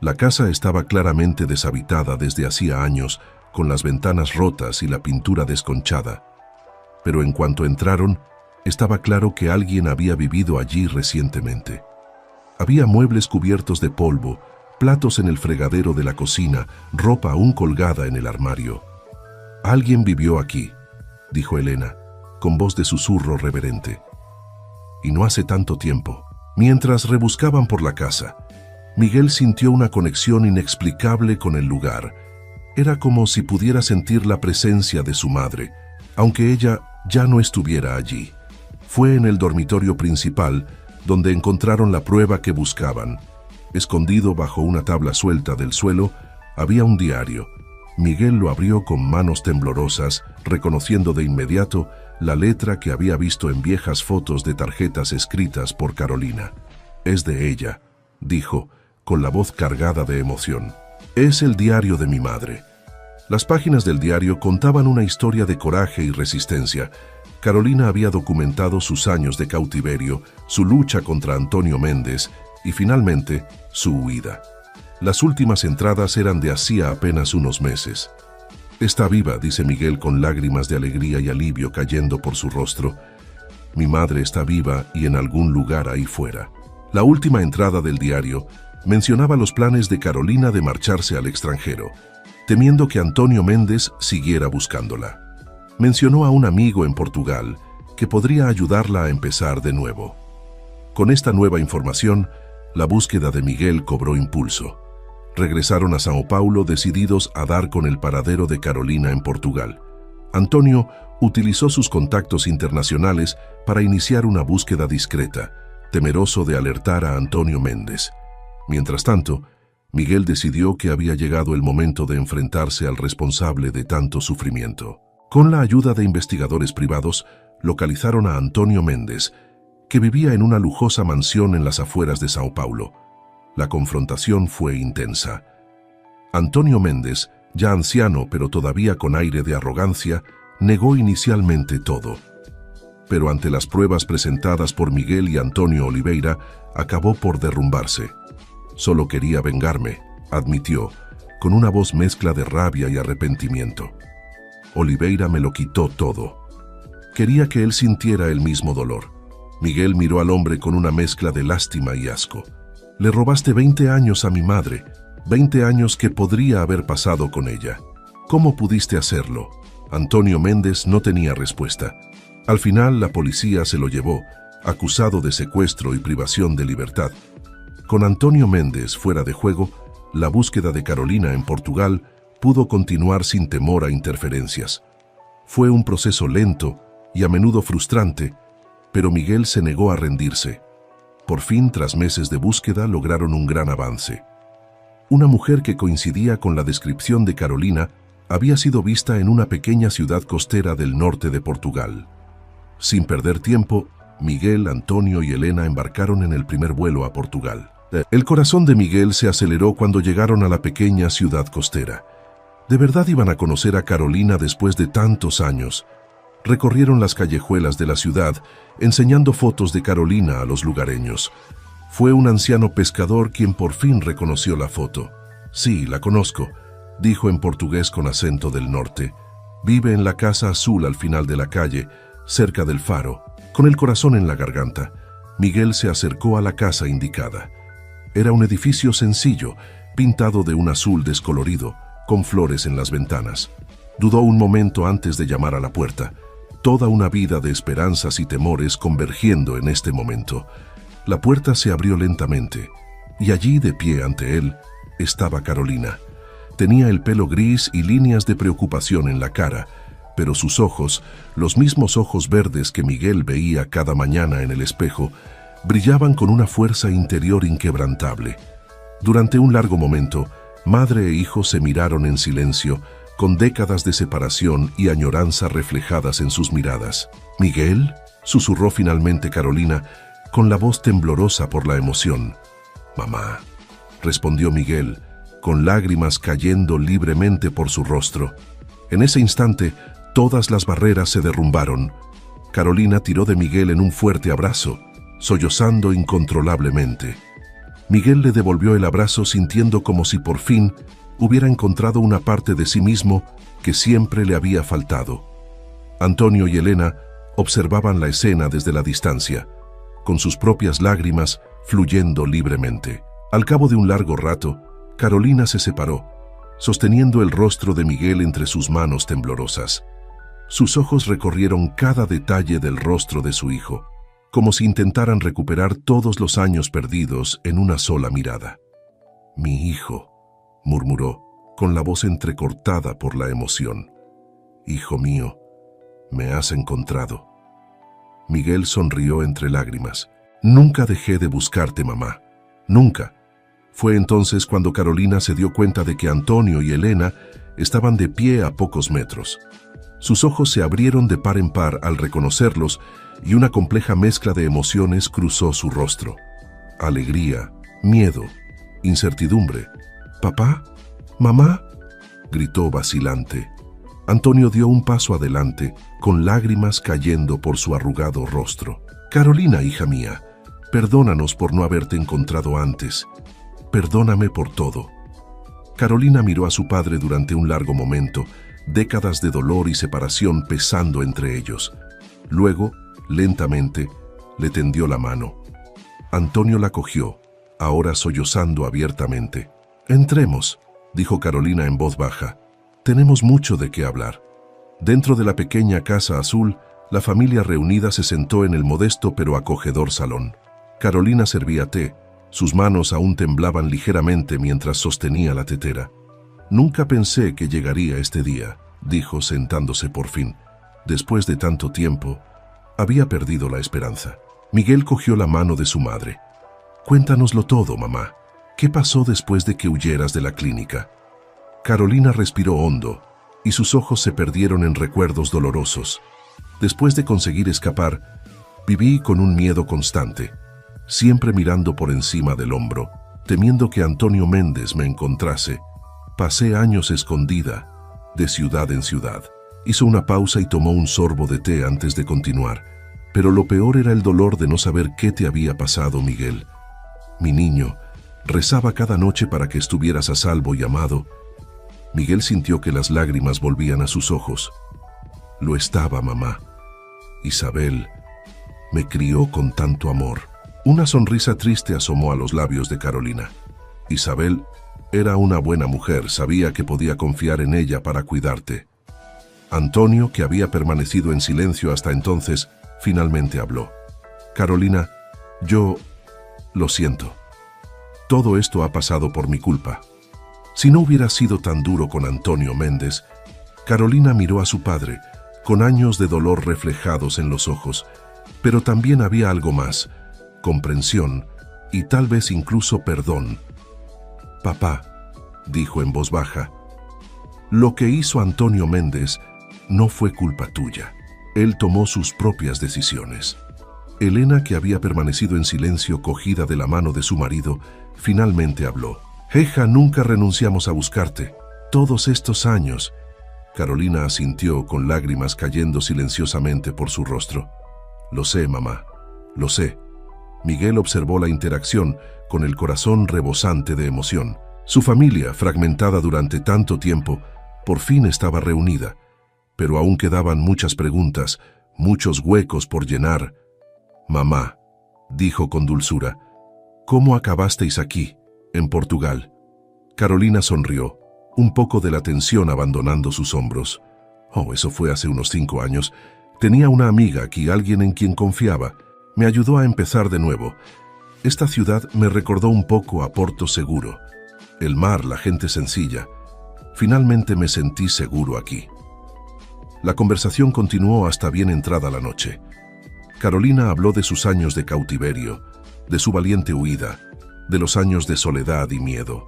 La casa estaba claramente deshabitada desde hacía años, con las ventanas rotas y la pintura desconchada. Pero en cuanto entraron, estaba claro que alguien había vivido allí recientemente. Había muebles cubiertos de polvo, platos en el fregadero de la cocina, ropa aún colgada en el armario. «Alguien vivió aquí», dijo Elena, con voz de susurro reverente. «Y no hace tanto tiempo». Mientras rebuscaban por la casa, Miguel sintió una conexión inexplicable con el lugar. Era como si pudiera sentir la presencia de su madre, aunque ella ya no estuviera allí. Fue en el dormitorio principal donde encontraron la prueba que buscaban. Escondido bajo una tabla suelta del suelo, había un diario. Miguel lo abrió con manos temblorosas, reconociendo de inmediato la letra que había visto en viejas fotos de tarjetas escritas por Carolina. «Es de ella», dijo, con la voz cargada de emoción. Es el diario de mi madre. Las páginas del diario contaban una historia de coraje y resistencia. Carolina había documentado sus años de cautiverio, su lucha contra Antonio Méndez y, finalmente, su huida. Las últimas entradas eran de hacía apenas unos meses. «Está viva», dice Miguel con lágrimas de alegría y alivio cayendo por su rostro. «Mi madre está viva y en algún lugar ahí fuera». La última entrada del diario mencionaba los planes de Carolina de marcharse al extranjero, temiendo que Antonio Méndez siguiera buscándola. Mencionó a un amigo en Portugal que podría ayudarla a empezar de nuevo. Con esta nueva información, la búsqueda de Miguel cobró impulso. Regresaron a Sao Paulo decididos a dar con el paradero de Carolina en Portugal. Antonio utilizó sus contactos internacionales para iniciar una búsqueda discreta, temeroso de alertar a Antonio Méndez. Mientras tanto, Miguel decidió que había llegado el momento de enfrentarse al responsable de tanto sufrimiento. Con la ayuda de investigadores privados, localizaron a Antonio Méndez, que vivía en una lujosa mansión en las afueras de Sao Paulo. La confrontación fue intensa. Antonio Méndez, ya anciano pero todavía con aire de arrogancia, negó inicialmente todo. Pero ante las pruebas presentadas por Miguel y Antonio Oliveira, acabó por derrumbarse. «Solo quería vengarme», admitió, con una voz mezcla de rabia y arrepentimiento. «Oliveira me lo quitó todo. Quería que él sintiera el mismo dolor». Miguel miró al hombre con una mezcla de lástima y asco. «Le robaste 20 años a mi madre, 20 años que podría haber pasado con ella. ¿Cómo pudiste hacerlo?». Antonio Méndez no tenía respuesta. Al final, la policía se lo llevó, acusado de secuestro y privación de libertad. Con Antonio Méndez fuera de juego, la búsqueda de Carolina en Portugal pudo continuar sin temor a interferencias. Fue un proceso lento y a menudo frustrante, pero Miguel se negó a rendirse. Por fin, tras meses de búsqueda, lograron un gran avance. Una mujer que coincidía con la descripción de Carolina había sido vista en una pequeña ciudad costera del norte de Portugal. Sin perder tiempo, Miguel, Antonio y Elena embarcaron en el primer vuelo a Portugal. El corazón de Miguel se aceleró cuando llegaron a la pequeña ciudad costera. ¿De verdad iban a conocer a Carolina después de tantos años? Recorrieron las callejuelas de la ciudad, enseñando fotos de Carolina a los lugareños. Fue un anciano pescador quien por fin reconoció la foto. «Sí, la conozco», dijo en portugués con acento del norte. «Vive en la casa azul al final de la calle, cerca del faro». Con el corazón en la garganta, Miguel se acercó a la casa indicada. Era un edificio sencillo, pintado de un azul descolorido, con flores en las ventanas. Dudó un momento antes de llamar a la puerta. Toda una vida de esperanzas y temores convergiendo en este momento. La puerta se abrió lentamente, y allí, de pie ante él, estaba Carolina. Tenía el pelo gris y líneas de preocupación en la cara, pero sus ojos, los mismos ojos verdes que Miguel veía cada mañana en el espejo, brillaban con una fuerza interior inquebrantable. Durante un largo momento, madre e hijo se miraron en silencio, con décadas de separación y añoranza reflejadas en sus miradas. «¿Miguel?», susurró finalmente Carolina, con la voz temblorosa por la emoción. «Mamá», respondió Miguel, con lágrimas cayendo libremente por su rostro. En ese instante, todas las barreras se derrumbaron. Carolina tiró de Miguel en un fuerte abrazo, sollozando incontrolablemente. Miguel le devolvió el abrazo sintiendo como si por fin hubiera encontrado una parte de sí mismo que siempre le había faltado. Antonio y Elena observaban la escena desde la distancia, con sus propias lágrimas fluyendo libremente. Al cabo de un largo rato, Carolina se separó, sosteniendo el rostro de Miguel entre sus manos temblorosas. Sus ojos recorrieron cada detalle del rostro de su hijo, como si intentaran recuperar todos los años perdidos en una sola mirada. «Mi hijo», murmuró, con la voz entrecortada por la emoción. «Hijo mío, me has encontrado». Miguel sonrió entre lágrimas. «Nunca dejé de buscarte, mamá. Nunca». Fue entonces cuando Carolina se dio cuenta de que Antonio y Elena estaban de pie a pocos metros. Sus ojos se abrieron de par en par al reconocerlos y una compleja mezcla de emociones cruzó su rostro. Alegría, miedo, incertidumbre. «¿Papá?», «Mamá», gritó vacilante. Antonio dio un paso adelante, con lágrimas cayendo por su arrugado rostro. «Carolina, hija mía, perdónanos por no haberte encontrado antes. Perdóname por todo». Carolina miró a su padre durante un largo momento, décadas de dolor y separación pesando entre ellos. Luego, lentamente, le tendió la mano. Antonio la cogió, ahora sollozando abiertamente. «Entremos», dijo Carolina en voz baja. «Tenemos mucho de qué hablar». Dentro de la pequeña casa azul, la familia reunida se sentó en el modesto pero acogedor salón. Carolina servía té. Sus manos aún temblaban ligeramente mientras sostenía la tetera. «Nunca pensé que llegaría este día», dijo sentándose por fin. Después de tanto tiempo, había perdido la esperanza. Miguel cogió la mano de su madre. «Cuéntanoslo todo, mamá. ¿Qué pasó después de que huyeras de la clínica?» Carolina respiró hondo, y sus ojos se perdieron en recuerdos dolorosos. «Después de conseguir escapar, viví con un miedo constante, siempre mirando por encima del hombro, temiendo que Antonio Méndez me encontrase. Pasé años escondida, de ciudad en ciudad». Hizo una pausa y tomó un sorbo de té antes de continuar. «Pero lo peor era el dolor de no saber qué te había pasado, Miguel. Mi niño, rezaba cada noche para que estuvieras a salvo y amado». Miguel sintió que las lágrimas volvían a sus ojos. «Lo estaba, mamá. Isabel me crió con tanto amor». Una sonrisa triste asomó a los labios de Carolina. «Isabel era una buena mujer, sabía que podía confiar en ella para cuidarte». Antonio, que había permanecido en silencio hasta entonces, finalmente habló. «Carolina, yo lo siento. Todo esto ha pasado por mi culpa. Si no hubiera sido tan duro con Antonio Méndez». Carolina miró a su padre, con años de dolor reflejados en los ojos, pero también había algo más: comprensión y tal vez incluso perdón. «Papá», dijo en voz baja, «lo que hizo Antonio Méndez no fue culpa tuya. Él tomó sus propias decisiones». Elena, que había permanecido en silencio cogida de la mano de su marido, finalmente habló. «Hija, nunca renunciamos a buscarte. Todos estos años». Carolina asintió con lágrimas cayendo silenciosamente por su rostro. «Lo sé, mamá, lo sé». Miguel observó la interacción con el corazón rebosante de emoción. Su familia, fragmentada durante tanto tiempo, por fin estaba reunida, pero aún quedaban muchas preguntas, muchos huecos por llenar. «Mamá», dijo con dulzura, «¿cómo acabasteis aquí, en Portugal?» Carolina sonrió, un poco de la tensión abandonando sus hombros. «Oh, eso fue hace unos 5 años. Tenía una amiga aquí, alguien en quien confiaba. Me ayudó a empezar de nuevo. Esta ciudad me recordó un poco a Porto Seguro. El mar, la gente sencilla. Finalmente me sentí seguro aquí». La conversación continuó hasta bien entrada la noche. Carolina habló de sus años de cautiverio, de su valiente huida, de los años de soledad y miedo.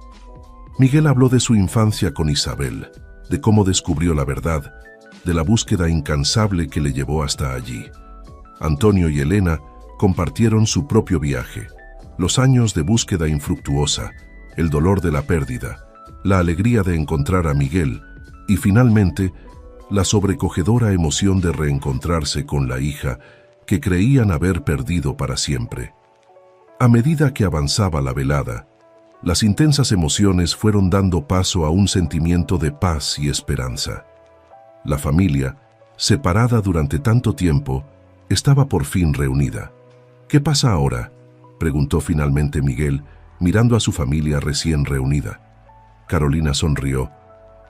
Miguel habló de su infancia con Isabel, de cómo descubrió la verdad, de la búsqueda incansable que le llevó hasta allí. Antonio y Elena compartieron su propio viaje, los años de búsqueda infructuosa, el dolor de la pérdida, la alegría de encontrar a Miguel y finalmente la sobrecogedora emoción de reencontrarse con la hija que creían haber perdido para siempre. A medida que avanzaba la velada, las intensas emociones fueron dando paso a un sentimiento de paz y esperanza. La familia, separada durante tanto tiempo, estaba por fin reunida. «¿Qué pasa ahora?», preguntó finalmente Miguel, mirando a su familia recién reunida. Carolina sonrió,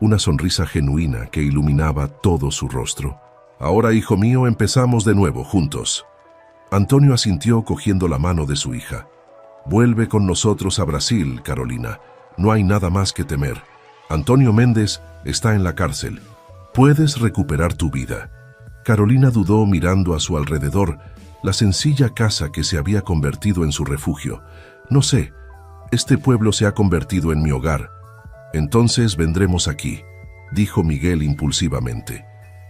una sonrisa genuina que iluminaba todo su rostro. «Ahora, hijo mío, empezamos de nuevo, juntos». Antonio asintió cogiendo la mano de su hija. «Vuelve con nosotros a Brasil, Carolina. No hay nada más que temer. Antonio Méndez está en la cárcel. Puedes recuperar tu vida». Carolina dudó mirando a su alrededor, la sencilla casa que se había convertido en su refugio. «No sé, este pueblo se ha convertido en mi hogar. Entonces vendremos aquí», dijo Miguel impulsivamente.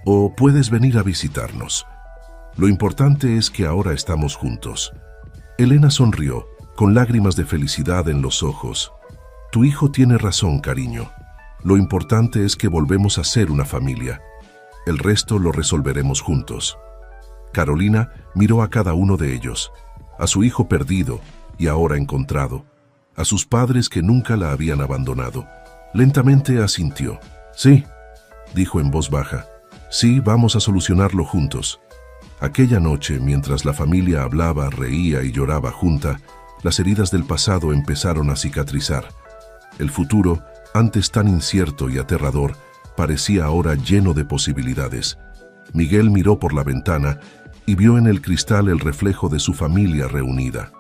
«O puedes venir a visitarnos. Lo importante es que ahora estamos juntos». Elena sonrió, con lágrimas de felicidad en los ojos. «Tu hijo tiene razón, cariño. Lo importante es que volvemos a ser una familia. El resto lo resolveremos juntos. Carolina miró a cada uno de ellos, a su hijo perdido y ahora encontrado, a sus padres que nunca la habían abandonado. Lentamente asintió. Sí, dijo en voz baja. Sí, vamos a solucionarlo juntos. Aquella noche, mientras la familia hablaba, reía y lloraba junta, las heridas del pasado empezaron a cicatrizar. El futuro, antes tan incierto y aterrador, parecía ahora lleno de posibilidades. Miguel miró por la ventana y vio en el cristal el reflejo de su familia reunida.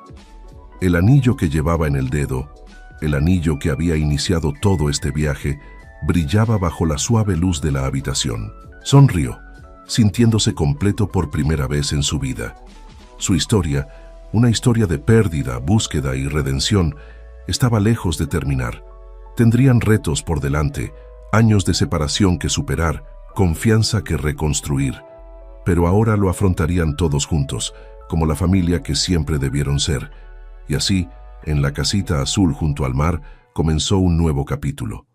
El anillo que llevaba en el dedo, el anillo que había iniciado todo este viaje, brillaba bajo la suave luz de la habitación. Sonrió, sintiéndose completo por primera vez en su vida. Su historia, una historia de pérdida, búsqueda y redención, estaba lejos de terminar. Tendrían retos por delante, años de separación que superar, confianza que reconstruir. Pero ahora lo afrontarían todos juntos, como la familia que siempre debieron ser. Y así, en la casita azul junto al mar, comenzó un nuevo capítulo.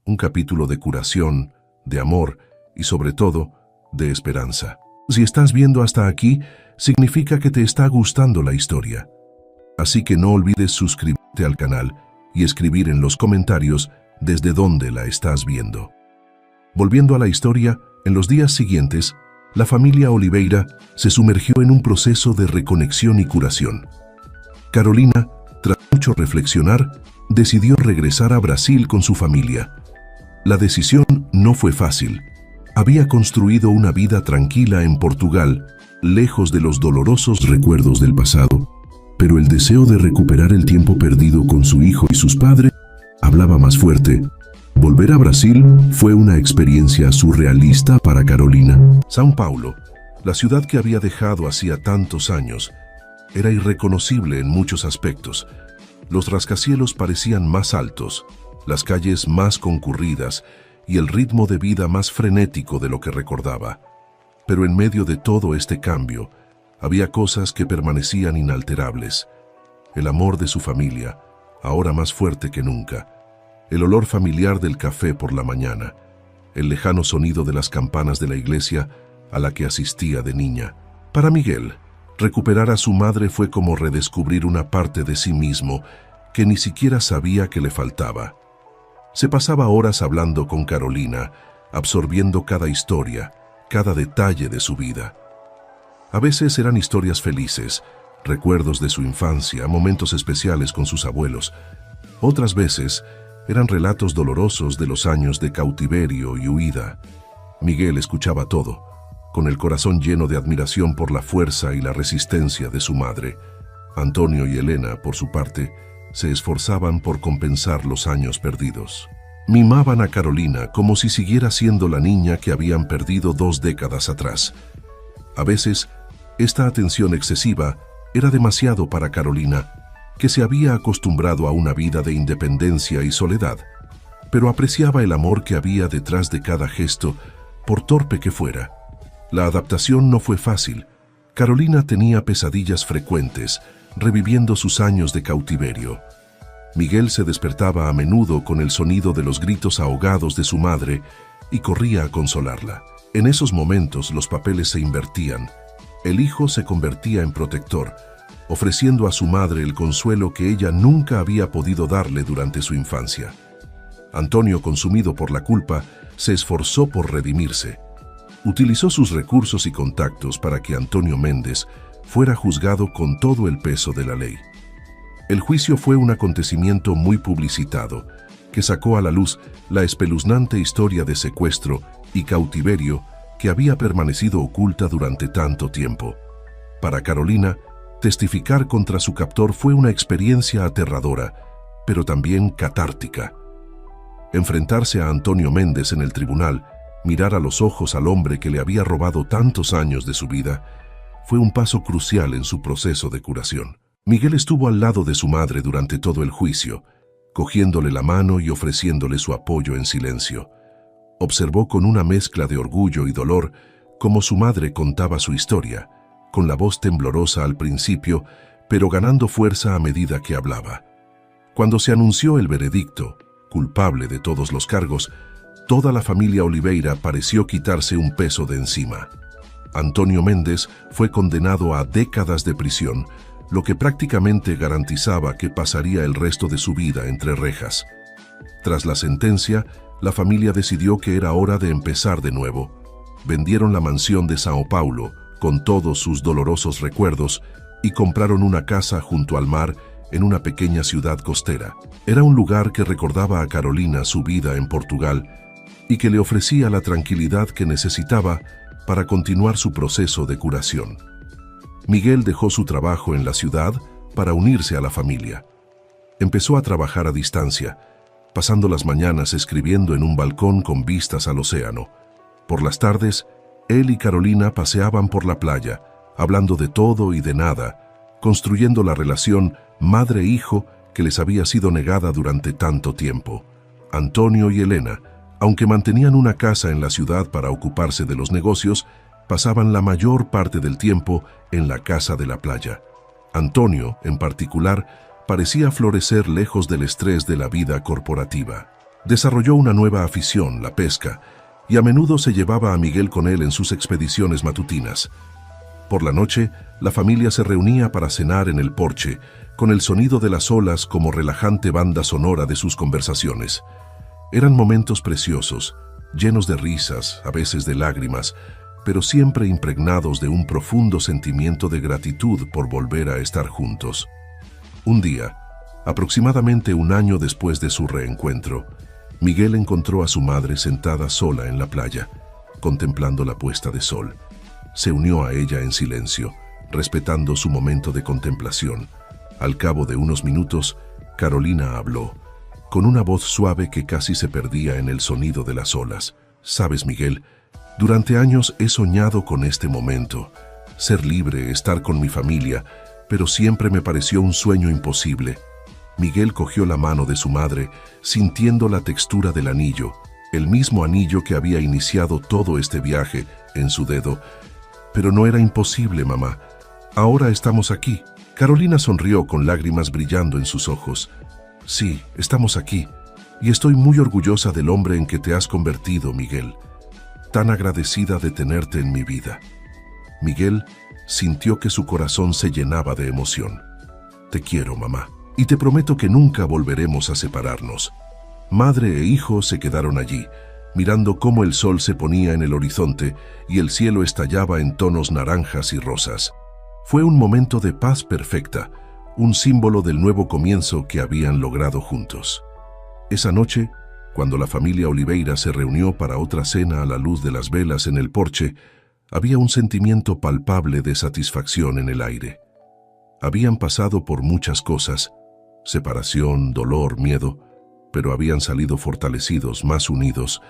Un capítulo de curación, de amor y sobre todo, de esperanza. Si estás viendo hasta aquí, significa que te está gustando la historia. Así que no olvides suscribirte al canal y escribir en los comentarios desde dónde la estás viendo. Volviendo a la historia, en los días siguientes, la familia Oliveira se sumergió en un proceso de reconexión y curación. Carolina, tras mucho reflexionar, decidió regresar a Brasil con su familia. La decisión no fue fácil. Había construido una vida tranquila en Portugal, lejos de los dolorosos recuerdos del pasado, pero el deseo de recuperar el tiempo perdido con su hijo y sus padres hablaba más fuerte. Volver a Brasil fue una experiencia surrealista para Carolina. São Paulo, la ciudad que había dejado hacía tantos años, era irreconocible en muchos aspectos. Los rascacielos parecían más altos, las calles más concurridas y el ritmo de vida más frenético de lo que recordaba. Pero en medio de todo este cambio, había cosas que permanecían inalterables. El amor de su familia, ahora más fuerte que nunca. El olor familiar del café por la mañana. El lejano sonido de las campanas de la iglesia a la que asistía de niña. Para Miguel, recuperar a su madre fue como redescubrir una parte de sí mismo que ni siquiera sabía que le faltaba. Se pasaba horas hablando con Carolina, absorbiendo cada historia, cada detalle de su vida. A veces eran historias felices, recuerdos de su infancia, momentos especiales con sus abuelos. Otras veces eran relatos dolorosos de los años de cautiverio y huida. Miguel escuchaba todo, con el corazón lleno de admiración por la fuerza y la resistencia de su madre. Antonio y Elena, por su parte, se esforzaban por compensar los años perdidos. Mimaban a Carolina como si siguiera siendo la niña que habían perdido 2 décadas atrás. A veces, esta atención excesiva era demasiado para Carolina, que se había acostumbrado a una vida de independencia y soledad, pero apreciaba el amor que había detrás de cada gesto, por torpe que fuera. La adaptación no fue fácil. Carolina tenía pesadillas frecuentes, reviviendo sus años de cautiverio. Miguel se despertaba a menudo con el sonido de los gritos ahogados de su madre y corría a consolarla. En esos momentos los papeles se invertían. El hijo se convertía en protector, ofreciendo a su madre el consuelo que ella nunca había podido darle durante su infancia. Antonio, consumido por la culpa, se esforzó por redimirse. Utilizó sus recursos y contactos para que Antonio Méndez fuera juzgado con todo el peso de la ley. El juicio fue un acontecimiento muy publicitado, que sacó a la luz la espeluznante historia de secuestro y cautiverio que había permanecido oculta durante tanto tiempo. Para Carolina, testificar contra su captor fue una experiencia aterradora, pero también catártica. Enfrentarse a Antonio Méndez en el tribunal, mirar a los ojos al hombre que le había robado tantos años de su vida, fue un paso crucial en su proceso de curación. Miguel estuvo al lado de su madre durante todo el juicio, cogiéndole la mano y ofreciéndole su apoyo en silencio. Observó con una mezcla de orgullo y dolor cómo su madre contaba su historia, con la voz temblorosa al principio, pero ganando fuerza a medida que hablaba. Cuando se anunció el veredicto, culpable de todos los cargos, toda la familia Oliveira pareció quitarse un peso de encima. Antonio Méndez fue condenado a décadas de prisión, lo que prácticamente garantizaba que pasaría el resto de su vida entre rejas. Tras la sentencia, la familia decidió que era hora de empezar de nuevo. Vendieron la mansión de São Paulo, con todos sus dolorosos recuerdos, y compraron una casa junto al mar en una pequeña ciudad costera. Era un lugar que recordaba a Carolina su vida en Portugal y que le ofrecía la tranquilidad que necesitaba para continuar su proceso de curación. Miguel dejó su trabajo en la ciudad para unirse a la familia. Empezó a trabajar a distancia, pasando las mañanas escribiendo en un balcón con vistas al océano. Por las tardes, él y Carolina paseaban por la playa, hablando de todo y de nada, construyendo la relación madre-hijo que les había sido negada durante tanto tiempo. Antonio y Elena, aunque mantenían una casa en la ciudad para ocuparse de los negocios, pasaban la mayor parte del tiempo en la casa de la playa. Antonio, en particular, parecía florecer lejos del estrés de la vida corporativa. Desarrolló una nueva afición, la pesca, y a menudo se llevaba a Miguel con él en sus expediciones matutinas. Por la noche, la familia se reunía para cenar en el porche, con el sonido de las olas como relajante banda sonora de sus conversaciones. Eran momentos preciosos, llenos de risas, a veces de lágrimas, pero siempre impregnados de un profundo sentimiento de gratitud por volver a estar juntos. Un día, aproximadamente un año después de su reencuentro, Miguel encontró a su madre sentada sola en la playa, contemplando la puesta de sol. Se unió a ella en silencio, respetando su momento de contemplación. Al cabo de unos minutos, Carolina habló, con una voz suave que casi se perdía en el sonido de las olas. «Sabes, Miguel, durante años he soñado con este momento, ser libre, estar con mi familia, pero siempre me pareció un sueño imposible». Miguel cogió la mano de su madre, sintiendo la textura del anillo, el mismo anillo que había iniciado todo este viaje, en su dedo. «Pero no era imposible, mamá. Ahora estamos aquí». Carolina sonrió con lágrimas brillando en sus ojos. «Sí, estamos aquí, y estoy muy orgullosa del hombre en que te has convertido, Miguel. Tan agradecida de tenerte en mi vida». Miguel sintió que su corazón se llenaba de emoción. «Te quiero, mamá, y te prometo que nunca volveremos a separarnos». Madre e hijo se quedaron allí, mirando cómo el sol se ponía en el horizonte y el cielo estallaba en tonos naranjas y rosas. Fue un momento de paz perfecta, un símbolo del nuevo comienzo que habían logrado juntos. Esa noche, cuando la familia Oliveira se reunió para otra cena a la luz de las velas en el porche, había un sentimiento palpable de satisfacción en el aire. Habían pasado por muchas cosas, separación, dolor, miedo, pero habían salido fortalecidos, más unidos.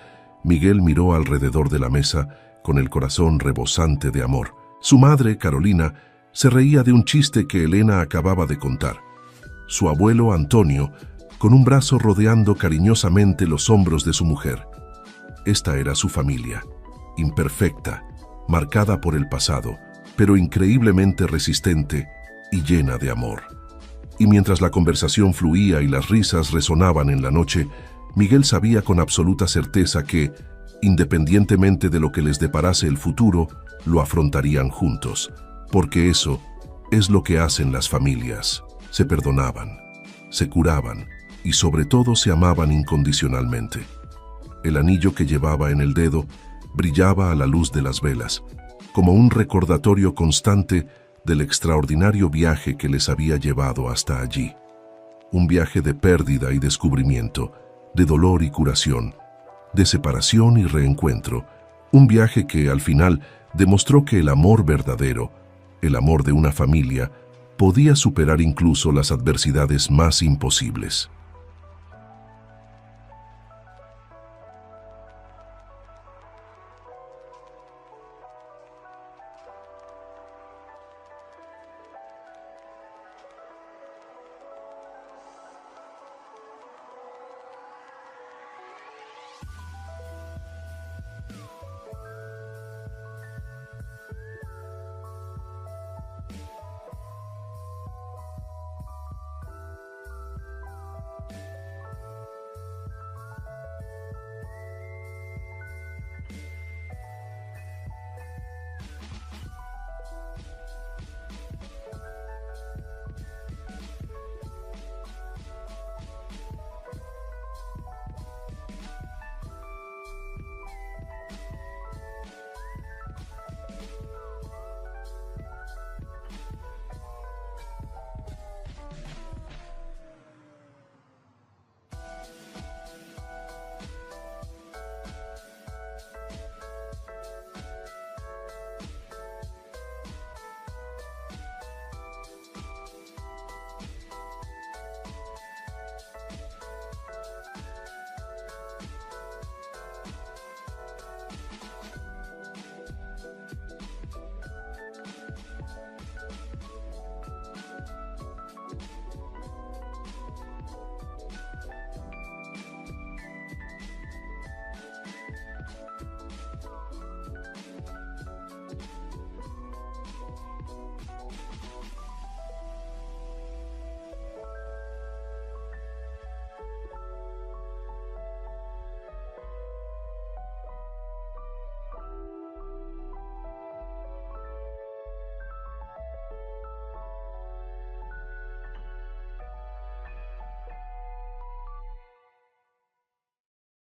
Miguel miró alrededor de la mesa con el corazón rebosante de amor. Su madre, Carolina, se reía de un chiste que Elena acababa de contar. Su abuelo, Antonio, con un brazo rodeando cariñosamente los hombros de su mujer. Esta era su familia, imperfecta, marcada por el pasado, pero increíblemente resistente y llena de amor. Y mientras la conversación fluía y las risas resonaban en la noche, Miguel sabía con absoluta certeza que, independientemente de lo que les deparase el futuro, lo afrontarían juntos. Porque eso es lo que hacen las familias. Se perdonaban, se curaban y sobre todo se amaban incondicionalmente. El anillo que llevaba en el dedo brillaba a la luz de las velas, como un recordatorio constante del extraordinario viaje que les había llevado hasta allí. Un viaje de pérdida y descubrimiento, de dolor y curación, de separación y reencuentro. Un viaje que, al final, demostró que el amor verdadero, el amor de una familia, podía superar incluso las adversidades más imposibles.